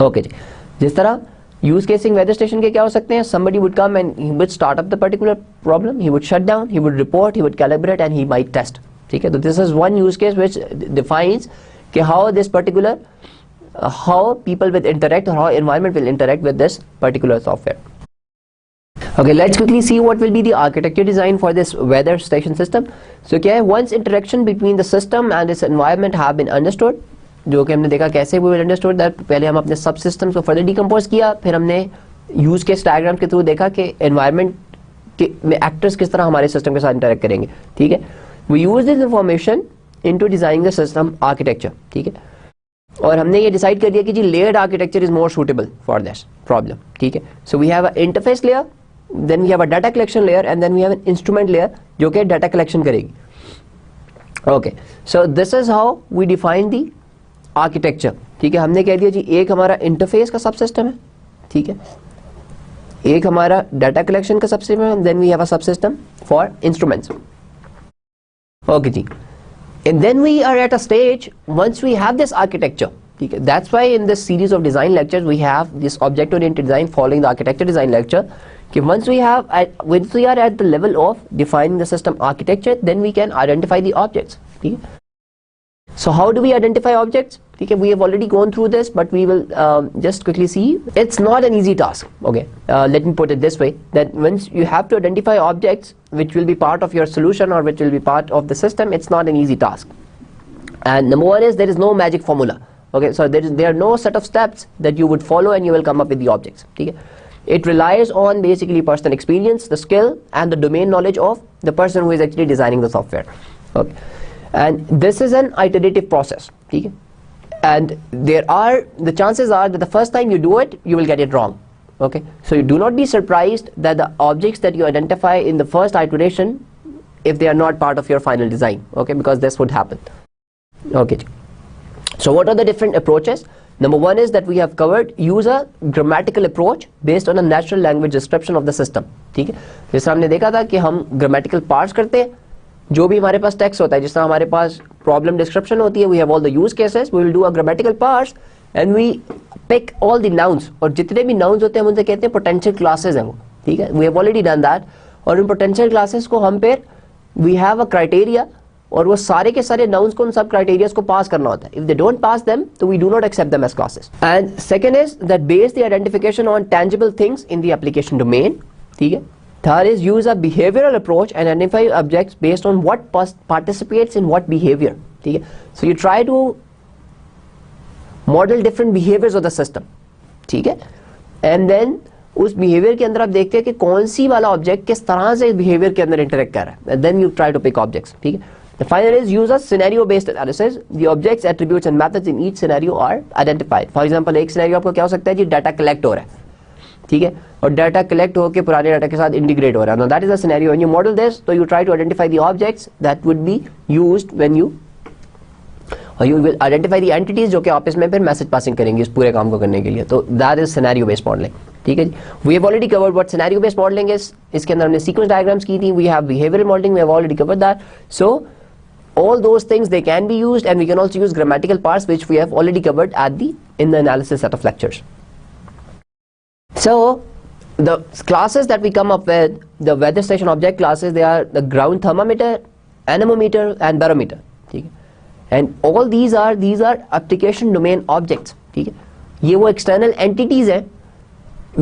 Okay जी. जिस तरह यूज केसिंग वेदर स्टेशन के क्या हो सकते हैं. somebody would come and he would start up the particular problem, he would shut down, he would report, he would calibrate and he might test. ठीक है. तो this is one use case which defines कि how this particular how people will interact or how environment will interact with this particular software. Okay, let's quickly see what will be the architecture design for this weather station system. So क्या है, once interaction between the system and its environment have been understood, जो कि हमने देखा कैसे we will understood that, पहले हम अपने सब सिस्टम्स को फर्दर डिकम्पोज किया, फिर हमने यूज केस डायग्राम के थ्रू देखा कि एनवायरनमेंट के में एक्टर्स किस तरह हमारे सिस्टम के साथ इंटरेक्ट करेंगे. ठीक है. We use this information into designing the system architecture. ठीक है. और हमने ये डिसाइड कर दिया कि जी layered architecture is more suitable for this problem. ठीक है. So we have a interface layer, then we have a data collection layer and then we have an instrument layer जो कि डाटा कलेक्शन करेगी. Okay. So this is how we define the architecture. ठीक है. हमने कह दिया जी एक हमारा इंटरफेस का सब सिस्टम है. ठीक है. एक हमारा डाटा कलेक्शन का सब सिस्टम है, then we have a sub system for instruments. Okay जी. And then we are at a stage once we have this architecture. ठीक है. That's why in this series of design lectures we have this object oriented design following the architecture design lecture कि once we are at the level of defining the system architecture, then we can identify the objects. ठीक है. So how do we identify objects? Okay, we have already gone through this, but we will just quickly see. It's not an easy task. Okay, let me put it this way: that once you have to identify objects which will be part of your solution or which will be part of the system, it's not an easy task. And number one is there is no magic formula. Okay, so there are no set of steps that you would follow and you will come up with the objects. Okay, it relies on basically personal experience, the skill, and the domain knowledge of the person who is actually designing the software. Okay. And this is an iterative process. Okay? And the chances are that the first time you do it, you will get it wrong. Okay? So you do not be surprised that the objects that you identify in the first iteration, if they are not part of your final design. Okay? Because this would happen. Okay. So what are the different approaches? Number one is that we have covered use a grammatical approach based on a natural language description of the system. ठीक है. जैसे हमने देखा था कि हम grammatical parse करते हैं, जो भी हमारे पास टेक्स्ट होता है, जिस तरह हमारे पास प्रॉब्लम डिस्क्रिप्शन होती है, we have all the use cases, we will do a grammatical parse and we pick all the nouns, और जितने भी नाउन्स होते हैं हम उनसे कहते हैं पोटेंशियल क्लासेस हैं वो. ठीक है. We have already done that. और उन पोटेंशियल क्लासेस को हम फिर वी हैव अ क्राइटेरिया, और वो सारे के सारे नाउन्स को उन सब क्राइटेरियाज को पास करना होता है. If they don't pass them तो we do not accept them as classes. And second is that base the identification on tangible things in the application domain. ठीक है. Third is use a behavioral approach and identify objects based on what participates in what behavior. ठीक है. So you try to model different behaviors of the system. ठीक है. And then उस behavior के अंदर आप देखते हैं कि कौन सी वाला object किस तरह से behavior के अंदर interact कर रहा है. And then you try to pick objects. ठीक है. The final is use a scenario based analysis. The objects, attributes and methods in each scenario are identified. For example, एक scenario आपको क्या हो सकता है जी, डाटा कलेक्ट हो रहा है. ठीक है. और डाटा कलेक्ट होकर पुराने डाटा के साथ इंटीग्रेट हो रहा है. That is a scenario. When you model this, तो you try to identify the objects that would be used when you will identify the entities जो कि आपस में फिर मैसेज पासिंग करेंगे इस पूरे काम को करने के लिए. तो that is scenario based modelling. ठीक है जी. We have already covered what scenario based modelling is. इसके अंदर हमने सीक्वेंस डायग्राम्स की थी. We have behavioural modelling, we have already covered that. So all those things they can be used, and we can also use grammatical parts which we have already covered in the analysis set of lectures. So the classes that we come up with, the weather station object classes, they are the ground thermometer, anemometer and barometer. ठीक है. And all these are application domain objects. ठीक है. ये वो external entities हैं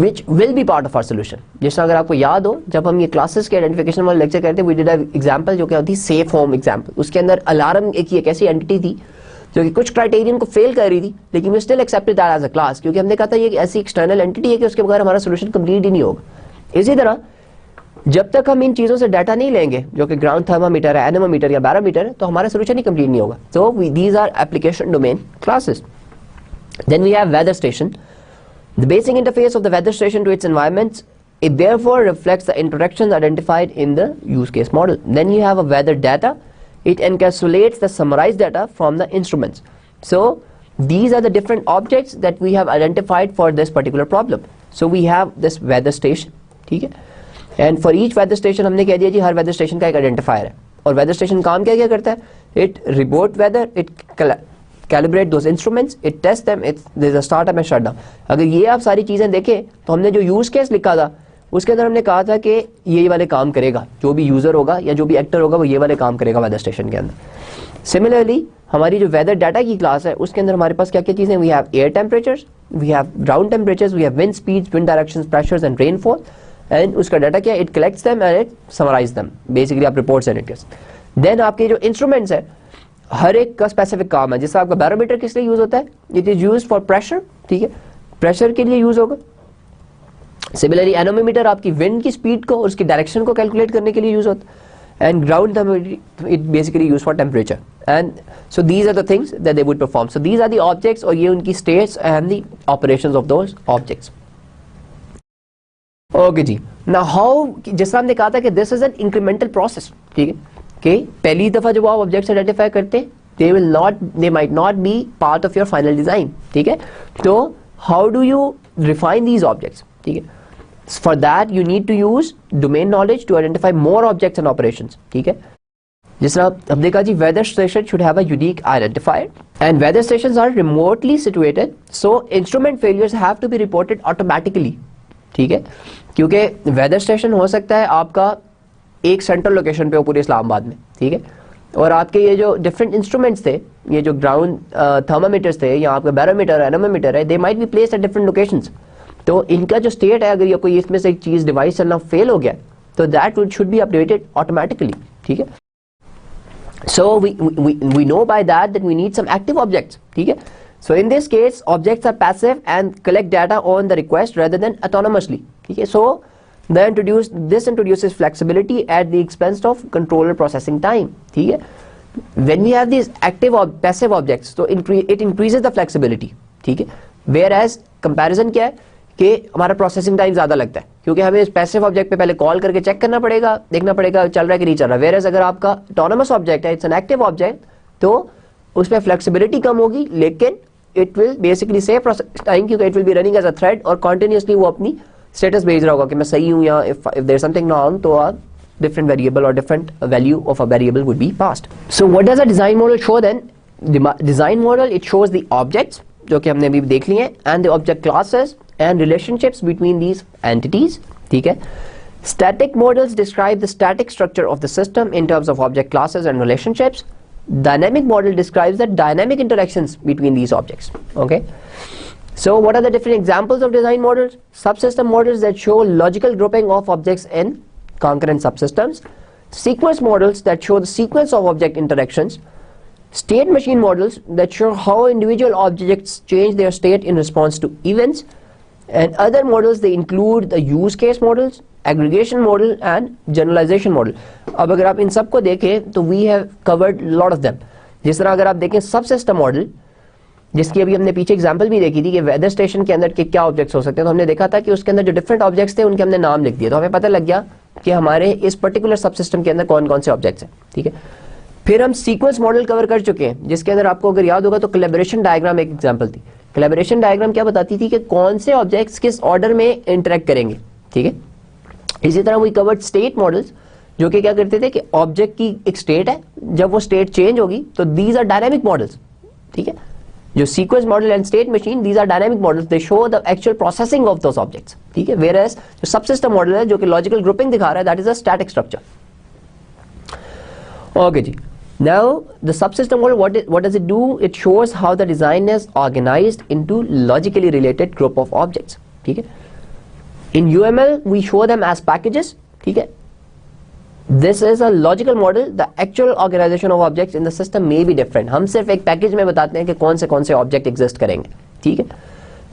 which will be part of our solution. जिस तरह अगर आपको याद हो जब हम ये क्लासेस के आइडेंटिफिकेशन वाले लेक्चर करते थे, we did an example जो क्या होती सेफ होम एग्जाम्पल. उसके अंदर अलार्म एक ऐसी एंटिटी थी जो कि कुछ क्राइटेरियन को फेल कर रही थी, लेकिन we still accepted that as a class, क्योंकि हमने कहा था ये ऐसी एक्सटर्नल एंटिटी है कि उसके बगैर हमारा सोल्यूशन कंप्लीट ही नहीं होगा. इसी तरह जब तक हम इन चीज़ों से डाटा नहीं लेंगे जो कि ग्राउंड थर्मामीटर है, एनेमोमीटर या बैरोमीटर है, तो हमारा सोल्यूशन ही कंप्लीट नहीं होगा. So these are application domain classes. Then we have weather station. The basic interface of the weather station to its environments, it therefore reflects the interactions identified in the use case model. Then you have a weather data. It encapsulates the summarized data from the instruments. So these are the different objects that we have identified for this particular problem. So we have this weather station, ठीक है? And for each weather station हमने कह दिया जी हर weather station का एक identifier है. और weather station काम क्या करता है? It report weather, it calibrate those instruments, it test them, there's a startup and shutdown. अगर ये आप सारी चीज़ें देखें तो हमने जो यूज़ केस लिखा था उसके अंदर हमने कहा था कि ये वाले काम करेगा, जो भी यूज़र होगा या जो भी एक्टर होगा वो ये वाले काम करेगा वेदर स्टेशन के अंदर. सिमिलरली हमारी जो वेदर डाटा की क्लास है उसके अंदर हमारे पास क्या क्या चीज़ें, we have air temperatures, we have ground temperatures, we have wind speeds, wind directions, pressures and rainfall. And उसका डाटा क्या, it collects them and it summarise them. Basically आप reports and it gives. Then आपके जो instruments है हर एक का specific काम है. जैसे आपका बैरोमीटर किस लिए यूज होता है, it is use for pressure, ठीक है, प्रेशर के लिए यूज होगा. सिमिलरली एनोमीटर आपकी विंड की स्पीड को और उसकी डायरेक्शन को कैलकुलेट करने के लिए यूज होता है. And ground thermometer it basically use for temperature. And so these are the things that they would perform. So these are the objects और ये उनकी states and the operations of those objects. Okay जी. Now how, जैसा हमने कहा था कि this is an incremental process, ठीक है, कि पहली दफा जब आप ऑब्जेक्ट्स आइडेंटिफाई करते हैं they might not be part of your final design, ठीक है. तो how do you refine these objects, ठीक है. For that you need to use domain knowledge to identify more objects and operations, ठीक है. जिस तरह अब देखा जी weather station should have a unique identifier and weather stations are remotely situated, so instrument failures have to be reported automatically, ठीक है, क्योंकि weather station हो सकता है आपका एक सेंट्रल लोकेशन पे हो पूरे इस्लामाबाद में, ठीक है, और आपके ये जो डिफरेंट इंस्ट्रूमेंट्स थे, ये जो ग्राउंड थर्मामीटर्स थे या आपका बैरोमीटर है, एनोमीटर है, they might be placed at different locations. तो इनका जो स्टेट है, अगर ये कोई इसमें से एक चीज़ डिवाइस चलना फेल हो गया तो that should be updated automatically, ठीक है. So we know by that we need some active objects, ठीक है. So in this case objects are passive and collect data on the request rather than autonomously, ठीक है. सो this introduces flexibility at the expense of controller processing time, ठीक है. When we have these active or passive objects, so it increases the flexibility, ठीक है. Whereas comparison क्या है कि हमारा प्रोसेसिंग टाइम ज़्यादा लगता है, क्योंकि हमें इस पैसिव ऑब्जेक्ट पे पहले कॉल करके चेक करना पड़ेगा, देखना पड़ेगा चल रहा है कि नहीं चल रहा. Whereas अगर आपका ऑटोनोमस ऑब्जेक्ट है, इट्स एन एक्टिव ऑब्जेक्ट, तो उसमें फ्लेक्सिबिलिटी कम होगी, लेकिन it will basically save process time, क्योंकि it will be running as a thread और कॉन्टिन्यूसली वो अपनी स्टेटस भेज रहा होगा कि मैं सही हूँ, या if there is something wrong तो a different variable or different value of a variable would be passed. So what does a design model show then? The design model, it shows the objects जो कि हमने अभी देख लिए हैं, and the object classes and relationships between these entities, ठीक है. Static models describe the static structure of the system in terms of object classes and relationships. Dynamic model describes the dynamic interactions between these objects, okay. So what are the different examples of design models? Subsystem models that show logical grouping of objects in concurrent subsystems. Sequence models that show the sequence of object interactions. State machine models that show how individual objects change their state in response to events. And other models, they include the use case models, aggregation model and generalization model. अब अगर आप इन सब को देखें तो we have covered lot of them. जिस तरह अगर आप देखें subsystem model, जिसकी अभी हमने पीछे एग्जांपल भी देखी थी कि वेदर स्टेशन के अंदर के क्या ऑब्जेक्ट्स हो सकते हैं, तो हमने देखा था कि उसके अंदर जो डिफरेंट ऑब्जेक्ट्स थे उनके हमने नाम लिख दिए, तो हमें पता लग गया कि हमारे इस पर्टिकुलर सब सिस्टम के अंदर कौन कौन से ऑब्जेक्ट्स हैं, ठीक है. फिर हम सीक्वेंस मॉडल कवर कर चुके हैं, जिसके अंदर आपको अगर याद होगा तो कोलैबोरेशन डायग्राम एक एग्जाम्पल थी. कोलैबोरेशन डायग्राम क्या बताती थी कि कौन से ऑब्जेक्ट्स किस ऑर्डर में इंटरेक्ट करेंगे, ठीक है. इसी तरह वी कवर्ड स्टेट मॉडल्स, जो कि क्या करते थे कि ऑब्जेक्ट की एक स्टेट है, जब वो स्टेट चेंज होगी तो दीज आर डायनामिक मॉडल्स, ठीक है. जो sequence model and state machine, these are dynamic models, they show the actual processing of those objects, ठीक है. वेयरएज जो सबसिस्टम मॉडल है जो कि लॉजिकल ग्रुपिंग दिखा रहा है, that is a static structure. Okay जी. Now the subsystem model, what does it do? It shows how the design is organized into logically related group of objects, ठीक है. In UML we show them as packages, ठीक है. This is a logical model. The actual organization of objects in the system may be different. हम सिर्फ एक package में बताते हैं कि कौन से ऑब्जेक्ट एग्जिस्ट करेंगे, ठीक है.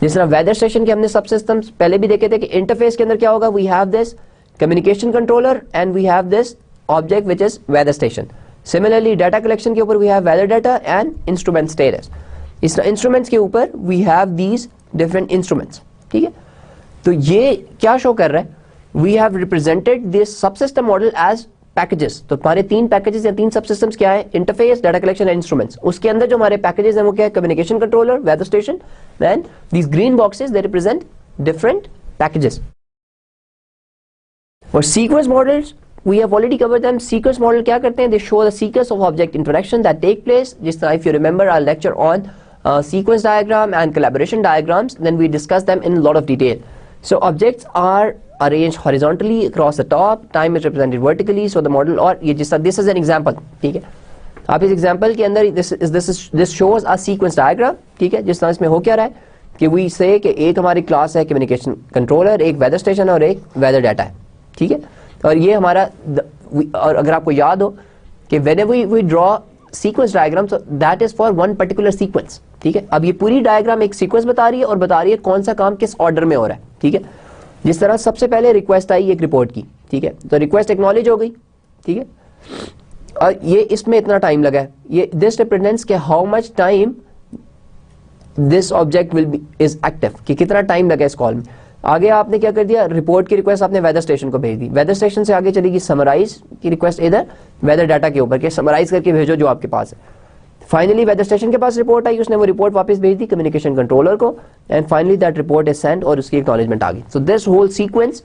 जिस तरह वेदर स्टेशन के हमने सब सिस्टम्स पहले भी देखे थे कि इंटरफेस के अंदर क्या होगा, we have this communication controller and we have this object which is weather station. Similarly data collection के ऊपर we have weather data and instrument status. इस इंस्ट्रूमेंट्स के ऊपर we have these different instruments, ठीक है. तो ये क्या शो कर रहा है, we have represented this subsystem model as packages. तो हमारे 3 पैकेजेस या 3 सबसिस्टम्स क्या है, interface, data collection and instruments. उसके अंदर जो हमारे पैकेजेस हैं वो क्या है, communication controller, weather station, then these green boxes they represent different packages. और sequence models we have already covered them. Sequence model क्या करते हैं, they show the sequence of object interaction that take place. जिस तरह if you remember our lecture on sequence diagram and collaboration diagrams, then we discussed them in a lot of detail. So objects are arranged horizontally across the top, time is represented vertically, so the model, और ये जिस तरह this is an example, ठीक है. आप इस example के अंदर this shows a sequence diagram, ठीक है. जिस तरह इसमें हो क्या रहा है कि we say कि एक हमारी क्लास है communication controller, एक weather station और एक weather data है, ठीक है. और ये हमारा और अगर आपको याद हो कि whenever we draw sequence diagram, so that is for one particular sequence, ठीक है. अब ये पूरी डायग्राम एक सीक्वेंस बता रही है और बता रही है कौन सा काम किस ऑर्डर में हो रहा है, ठीक है. जिस तरह सबसे पहले रिक्वेस्ट आई एक रिपोर्ट की, ठीक है, तो रिक्वेस्ट एक्नॉलेज हो गई, ठीक है. और ये इसमें इतना टाइम लगा है, ये दिस रिप्रेजेंट्स के how much time this object will B is active, कि कितना टाइम लगा इस कॉल में. आगे आपने क्या कर दिया, रिपोर्ट की रिक्वेस्ट आपने वेदर स्टेशन को भेज दी, वेदर स्टेशन से आगे चलेगी समराइज की रिक्वेस्ट इधर वेदर डाटा के ऊपर, के समराइज करके भेजो जो आपके पास है. फाइनली वेदर स्टेशन के पास रिपोर्ट आई, उसने वो रिपोर्ट वापस भेज दी कम्युनिकेशन कंट्रोलर को, and finally that report is send और उसकी एक्नॉलेजमेंट आ गई. So this whole sequence,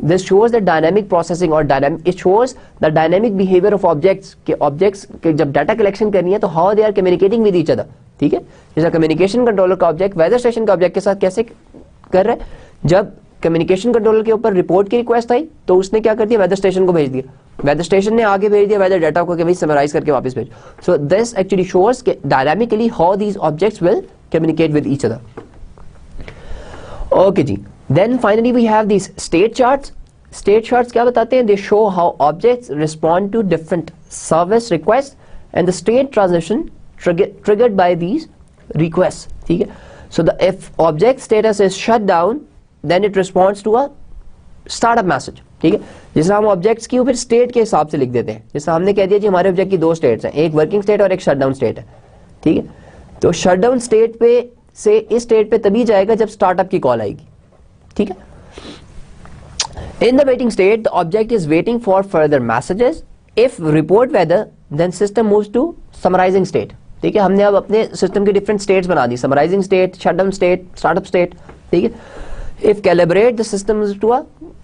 this shows the dynamic processing और dynamic, it shows the dynamic behaviour of objects, के ऑब्जेक्ट्स के जब डाटा कलेक्शन करनी है तो how they are communicating with each other, ठीक है. जैसा कम्युनिकेशन कंट्रोलर का ऑब्जेक्ट वेदर स्टेशन का ऑब्जेक्ट के साथ कैसे कर रहा है, जब कम्युनिकेशन कंट्रोलर के ऊपर रिपोर्ट की रिक्वेस्ट आई तो उसने क्या कर दिया, वेदर स्टेशन को भेज दिया, वेदर स्टेशन ने आगे भेज दिया वेदर डाटा को कि भाई समराइज करके वापस भेज. So this actually shows dynamically how these objects will communicate with each other. Okay जी, then finally we have these state charts. State charts क्या बताते हैं, they show how objects respond to different service request and the state transition triggered by these request, ठीक है. So the if object status is shut down then it responds to a startup message, ठीक है. जैसे हम objects की फिर state के हिसाब से लिख देते हैं, जैसे हमने कह दिया जी हमारे ऑब्जेक्ट की 2 स्टेट्स हैं, एक वर्किंग स्टेट और एक शटडाउन स्टेट है, ठीक है. तो शटडाउन स्टेट पे से इस स्टेट पे तभी जाएगा जब स्टार्टअप की कॉल आएगी, ठीक है. In the waiting state the object is waiting for further messages. If report weather then system moves to summarising state, ठीक है. हमने अब अपने सिस्टम के डिफरेंट स्टेट्स बना दी, summarising state, shutdown state, startup state, ठीक है. If calibrate, the system is to a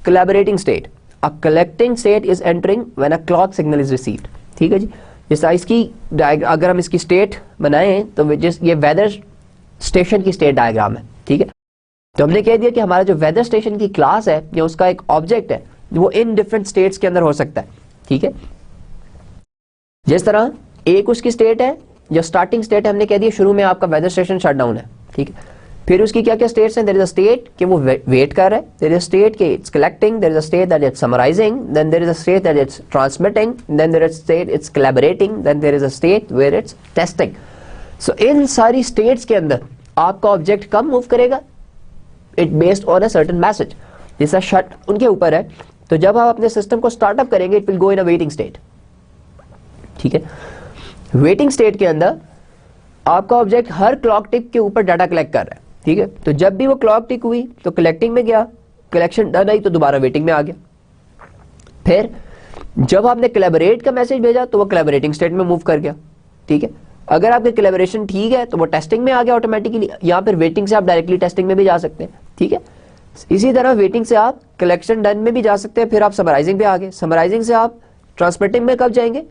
collaborating state. A collecting state is entering when a clock signal is received. ठीक है जी. जैसा इसकी अगर हम इसकी स्टेट बनाएं तो ये वेदर स्टेशन की स्टेट डायग्राम है, ठीक है. तो हमने कह दिया कि हमारा जो वेदर स्टेशन की क्लास है या उसका एक ऑब्जेक्ट है वो इन डिफरेंट स्टेट्स के अंदर हो सकता है, ठीक है. जिस तरह एक उसकी स्टेट है, जो स्टार्टिंग स्टेट है हमने कह दिया शुरू में आपका वेदर स्टेशन शटडाउन है, ठीक है. फिर उसकी क्या क्या स्टेट्स हैं, देयर इज अ स्टेट कि वो वेट कर रहा है, देयर इज अ स्टेट कि it's collecting, there is a state that it's summarising, then there is a state that it's transmitting, then there is a state it's collaborating, then there is a state where it's testing. So इन सारी states के अंदर आपका object कब move करेगा, it based on a certain message. जैसा शट उनके ऊपर है, तो जब आप अपने सिस्टम को स्टार्टअप करेंगे it will go in a waiting state, ठीक है. वेटिंग स्टेट के अंदर आपका ऑब्जेक्ट हर क्लॉक टिक के ऊपर डाटा कलेक्ट कर रहा है, ठीक है. तो जब भी वो क्लॉक टिक हुई तो कलेक्टिंग में गया, कलेक्शन डन आई तो दोबारा वेटिंग में आ गया. फिर जब आपने कोलैबोरेट का मैसेज भेजा तो वो कोलैबोरेटिंग स्टेट में मूव कर गया, ठीक है. अगर आपके कोलैबोरेशन ठीक है तो वो टेस्टिंग में आ गया ऑटोमेटिकली, या फिर वेटिंग से आप डायरेक्टली टेस्टिंग में भी जा सकते हैं, ठीक है. इसी तरह वेटिंग से आप कलेक्शन डन में भी जा सकते हैं, फिर आप समराइजिंग पे आ गए, समराइजिंग से आप ट्रांसमिटिंग में कब जाएंगे,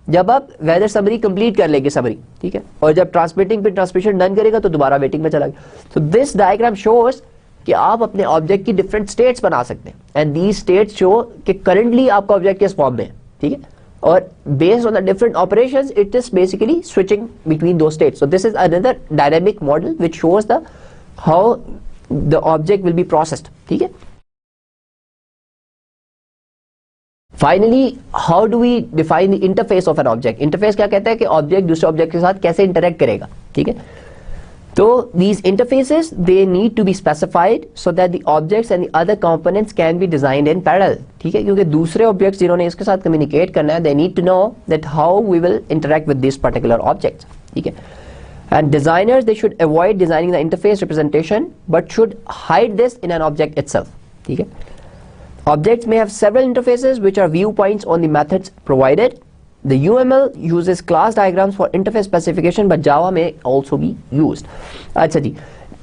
जब आप वेदर समरी कंप्लीट कर लेंगे समरी, ठीक है. और जब ट्रांसमिटिंग पे ट्रांसमिशन डन करेगा तो दोबारा वेटिंग में चला गया. सो दिस डायग्राम शोज कि आप अपने ऑब्जेक्ट की डिफरेंट स्टेट्स बना सकते हैं, एंड दीज स्टेट्स शो कि करंटली आपका ऑब्जेक्ट किस फॉर्म में है, ठीक है. और based on the different operations it is basically switching between दो states. So this is another dynamic model which shows the how the object will be processed, ठीक है. Finally how do we define the interface of an object. Interface क्या कहता है कि object दूसरे object के साथ कैसे इंटरेक्ट करेगा. ठीक है, तो these interfaces they need to be specified so that the objects and the other components can be designed in parallel. ठीक है, क्योंकि दूसरे ऑब्जेक्ट्स जिन्होंने इसके साथ कम्युनिकेट करना है, they need to know that how we will interact with these particular objects. ठीक है, and designers they should avoid designing the interface representation but should hide this in an object itself. ठीक है, objects may have several interfaces which are viewpoints on the methods provided. The UML uses class diagrams for interface specification but Java may also be used. अच्छा जी,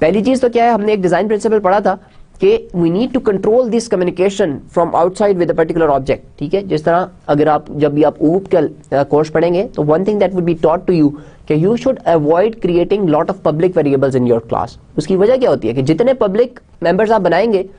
पहली चीज तो क्या है, हमने एक डिजाइन प्रिंसिपल पढ़ा था कि we need to control this communication from outside with a particular object. ठीक है, जिस तरह अगर आप जब भी आप OOP का कोर्स पढ़ेंगे तो one thing that would be taught to you कि you should avoid creating lot of public variables in your class. उसकी वजह क्या होती है कि जितने पब्लिक मेंबर्स आप बनाएंगे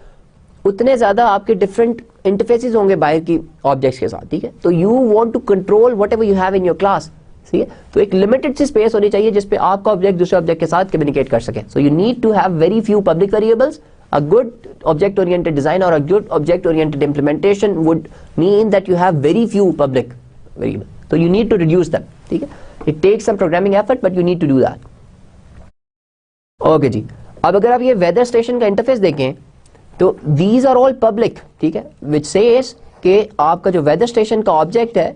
उतने ज्यादा आपके डिफरेंट इंटरफेसेस होंगे बाहर की ऑब्जेक्ट्स के साथ. ठीक है, तो you want to control whatever you have in your class. ठीक है, तो एक लिमिटेड सी स्पेस होनी चाहिए जिसपे आपका ऑब्जेक्ट दूसरे ऑब्जेक्ट के साथ कम्युनिकेट कर सके. So you need to have very few public variables. A good object oriented design or a good object oriented implementation would mean that you have very few public variables. So you need to reduce them. ठीक है, it takes some programming effort but you need to do that. Okay जी, अब अगर आप ये weather station का interface देखें तो these are all public. ठीक है, which says कि आपका जो वेदर स्टेशन का ऑब्जेक्ट है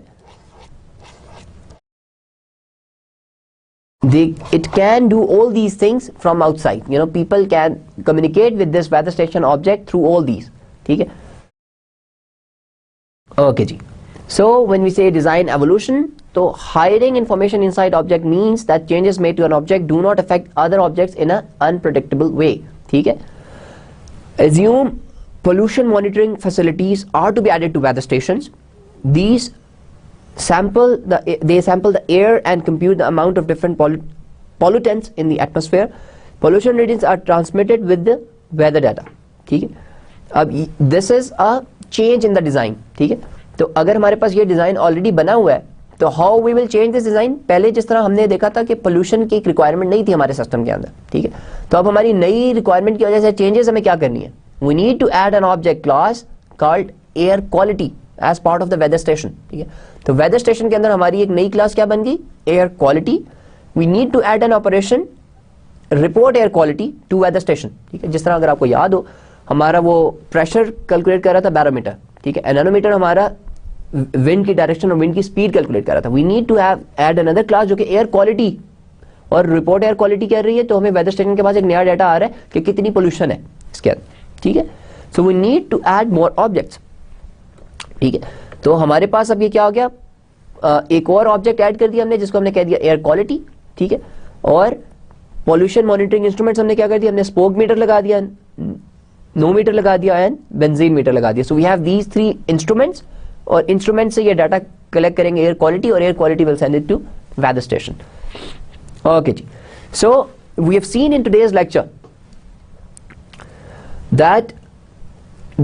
it can do all these things from outside. You know, people can communicate with this weather station object through all these. ठीक है, okay ji. So when we say design evolution, तो hiding information inside object means that changes made to an object do not affect other objects in an unpredictable way. ठीक है, assume pollution monitoring facilities are to be added to weather stations. These sample the air and compute the amount of different pollutants in the atmosphere. Pollution readings are transmitted with the weather data. ठीक है, अब this is a change in the design. ठीक है, तो अगर हमारे पास ये design already बना हुआ है तो how we will change this design. पहले जिस तरह हमने देखा था कि पोल्यूशन की एक रिक्वायरमेंट नहीं थी हमारे सिस्टम के अंदर. ठीक है, तो अब हमारी नई रिक्वायरमेंट की वजह से चेंजेस हमें क्या करनी है. We need to add an object class called air quality as part of the weather station. ठीक है, तो weather station के अंदर हमारी एक नई क्लास क्या बन गई, air quality. We need to add an operation report air quality to weather station. ठीक है, जिस तरह अगर आपको याद हो हमारा वो प्रेशर कैलकुलेट कर रहा था बैरोमीटर. ठीक है, एनोमीटर हमारा विंड की डायरेक्शन और विंड की स्पीड कैलकुलेट कर रहा था. We need to have add another class जो कि एयर क्वालिटी और रिपोर्ट एयर क्वालिटी कर रही है. तो हमें वेदर स्टेशन के पास एक नया डाटा आ रहा है कि कितनी पोल्यूशन है इसके अंदर. ठीक है, so we need to add more objects. ठीक है, तो हमारे पास अब ये क्या हो गया, एक और ऑब्जेक्ट ऐड कर दिया हमने जिसको हमने कह दिया एयर क्वालिटी. ठीक है, और पॉल्यूशन मॉनिटरिंग इंस्ट्रूमेंट्स हमने क्या कर दिया, हमने स्पोक मीटर लगा दिया, नो मीटर लगा दिया एंड बेंजीन मीटर लगा दिया. So we have these 3 instruments और इंस्ट्रूमेंट से ये डाटा कलेक्ट करेंगे एयर क्वालिटी और air quality will send it to weather station. Okay जी, so we have seen in today's lecture that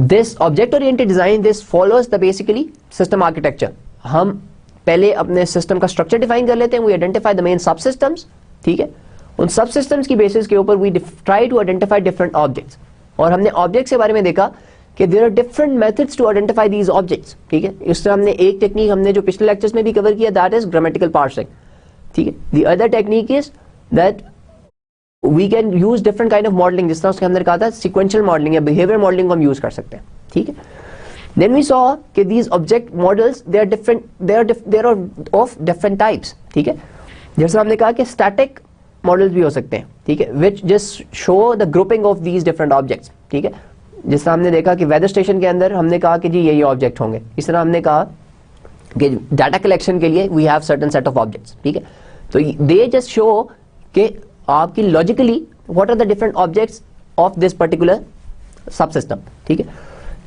this object oriented design this follows the basically system architecture. हम पहले अपने system का structure define कर लेते हैं. We identify the main sub systems. ठीक है, उन सब सिस्टम्स की बेसिस के ऊपर we try to identify different objects. और हमने ऑब्जेक्ट्स के बारे में देखा कि there are different methods to identify these objects. ठीक है, इस तरह हमने एक टेक्निक हमने जो पिछले लेक्चर्स में भी कवर किया दैट इज ग्रामेटिकल पार्सिंग. ठीक है, the other technique is that we can use different kind of modeling. जिस तरह उसके अंदर कहा था sequential modeling या behavior modeling को हम use कर सकते हैं. ठीक है, then we saw कि these object models they are different, they are of different types. ठीक है, जैसे हमने कहा कि static models भी हो सकते हैं. ठीक है, which just show the grouping of these different objects. ठीक है, जिस तरह हमने देखा कि weather station के अंदर हमने कहा कि जी ये ऑब्जेक्ट होंगे. इस तरह हमने कहा कि डाटा कलेक्शन के लिए we have certain set of objects. ठीक है, तो they just show कि आपकी logically what are the different objects of this particular sub system. ठीक है,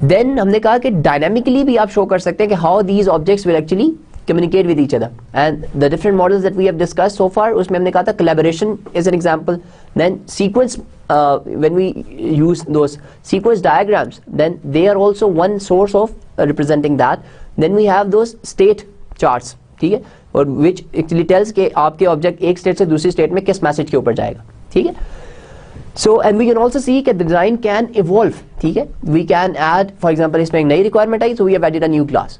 देन हमने कहा कि डायनामिकली भी आप शो कर सकते हैं कि how these objects will actually communicate with each other and the different models that we have discussed so far. उसमें हमने कहा था collaboration is an example. Then sequence when we use those sequence diagrams then they are also one source of representing that. Then we have those state charts. ठीक है, और which actually tells के आपके object एक state से दूसरी state में किस मैसेज के ऊपर जाएगा. ठीक है, so and we can also see कि डिजाइन कैन इवॉल्व. ठीक है, we can add for example इसमें एक नई रिक्वायरमेंट आई so we have added a new class.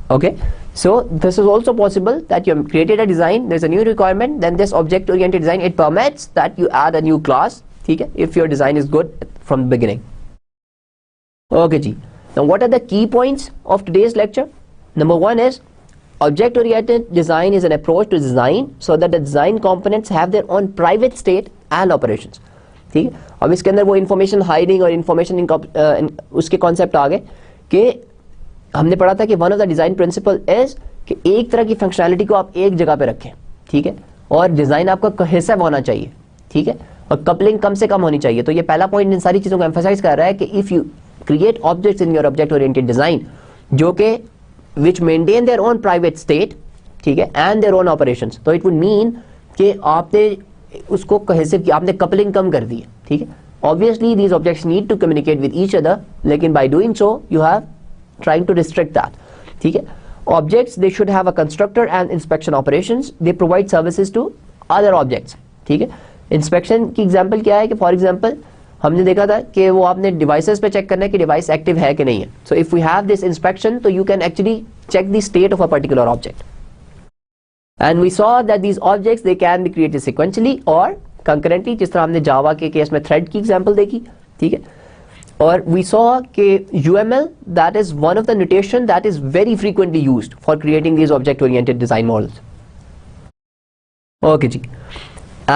Okay, so this is also possible that you have created a design, there's a new requirement, then this object oriented design, it permits that you add a new class, okay, if your design is good from the beginning. Okay ji. Now what are the key points of today's lecture? Number one is object oriented design is an approach to design so that the design components have their own private state and operations. ठीक है, अब इसके अंदर वो information hiding और information उसके concept आ गए कि हमने पढ़ा था कि one of the design principle is कि एक तरह की फंक्शनैलिटी को आप एक जगह पे रखें, ठीक है, और डिजाइन आपका कोहेसिव होना चाहिए, ठीक है, और कपलिंग कम से कम होनी चाहिए. तो ये पहला पॉइंट इन सारी चीजों को एम्फसाइज कर रहा है कि if you create objects in your object oriented design जो कि which maintain their own private state, ठीक है, एंड देयर ओन ऑपरेशंस, तो इट वुड मीन कि आपने उसको कोहेसिव किया, आपने कपलिंग कम कर दी है, ठीक है. Obviously these objects need to communicate with each other, लेकिन by doing so you have trying to restrict that, ठीक है. Objects they should have a constructor and inspection operations. They provide services to other objects, ठीक है. Inspection की example क्या है कि for example हमने देखा था कि वो आपने डिवाइसेस पे चेक करना है कि डिवाइस एक्टिव है कि नहीं है. So if we have this inspection, तो you can actually check the state of a particular object. And we saw that these objects they can be created sequentially or concurrently, जिस तरह हमने जावा के case में थ्रेड की example देखी, ठीक है. और we saw कि UML that is one of the notation that is very frequently used for creating these object oriented design models. Okay ji.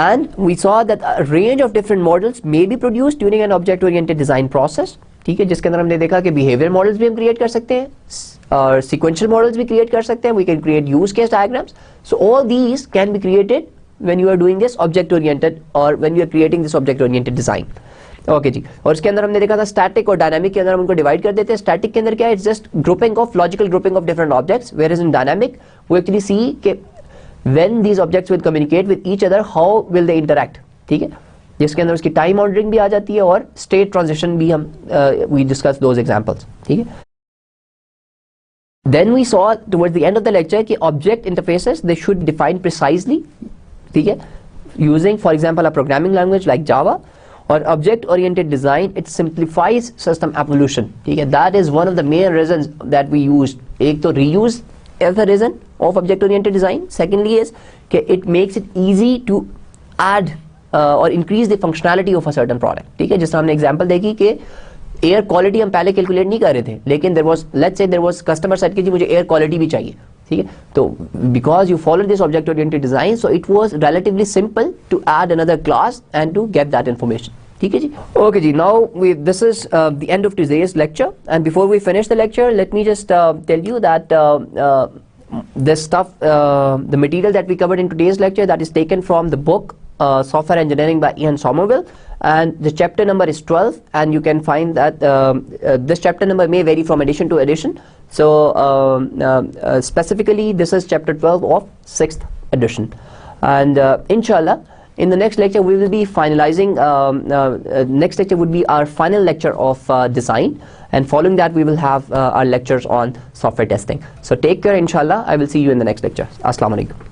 And we saw that a range of different models may be produced during an object oriented design process, ठीक है, जिसके अंदर हमने देखा कि behavior models भी हम create कर सकते हैं और sequential models भी create कर सकते हैं. We can create use case diagrams. So all these can be created when you are doing this object oriented or when you are creating this object oriented design. Okay जी. और इसके अंदर हमने देखा था स्टैटिक और डायनामिक के अंदर हम उनको डिवाइड कर देते हैं. स्टैटिक के अंदर क्या है, it's just grouping of logical grouping of different objects, where is in dynamic we actually see कि when these objects will communicate with each other how will they interact, ठीक है, जिसके अंदर उसकी टाइम ऑर्डरिंग भी आ जाती है और स्टेट ट्रांजिशन भी हम वी डिस्कस दोज एग्जांपल्स, ठीक है. Then we saw towards the end of the lecture कि object interfaces they should define precisely, ठीक है, using for example a programming language like Java. और object oriented design it simplifies system evolution, ठीक है. That is one of the main reasons that we use. एक तो reuse as a reason of object oriented design, secondly is कि it makes it easy to add और increase the functionality of a certain product, ठीक है. जिस तरह हमने example देखी कि एयर क्वालिटी हम पहले कैलकुलेट नहीं कर रहे थे, लेकिन there was let's say there was customer set कि जी मुझे एयर क्वालिटी भी चाहिए, ठीक है. तो because you follow this object oriented design so it was relatively simple to add another class and to get that information, ठीक है जी. Okay जी, now this is the end of today's lecture, and before we finish the lecture let me just tell you that this stuff, the material that we covered in today's lecture, that is taken from the book Software Engineering by Ian Somerville, and the chapter number is 12, and you can find that this chapter number may vary from edition to edition. So specifically this is chapter 12 of 6th edition, and inshallah in the next lecture we will be finalizing, next lecture would be our final lecture of design, and following that we will have our lectures on software testing. So take care, inshallah. I will see you in the next lecture. Assalamu alaikum.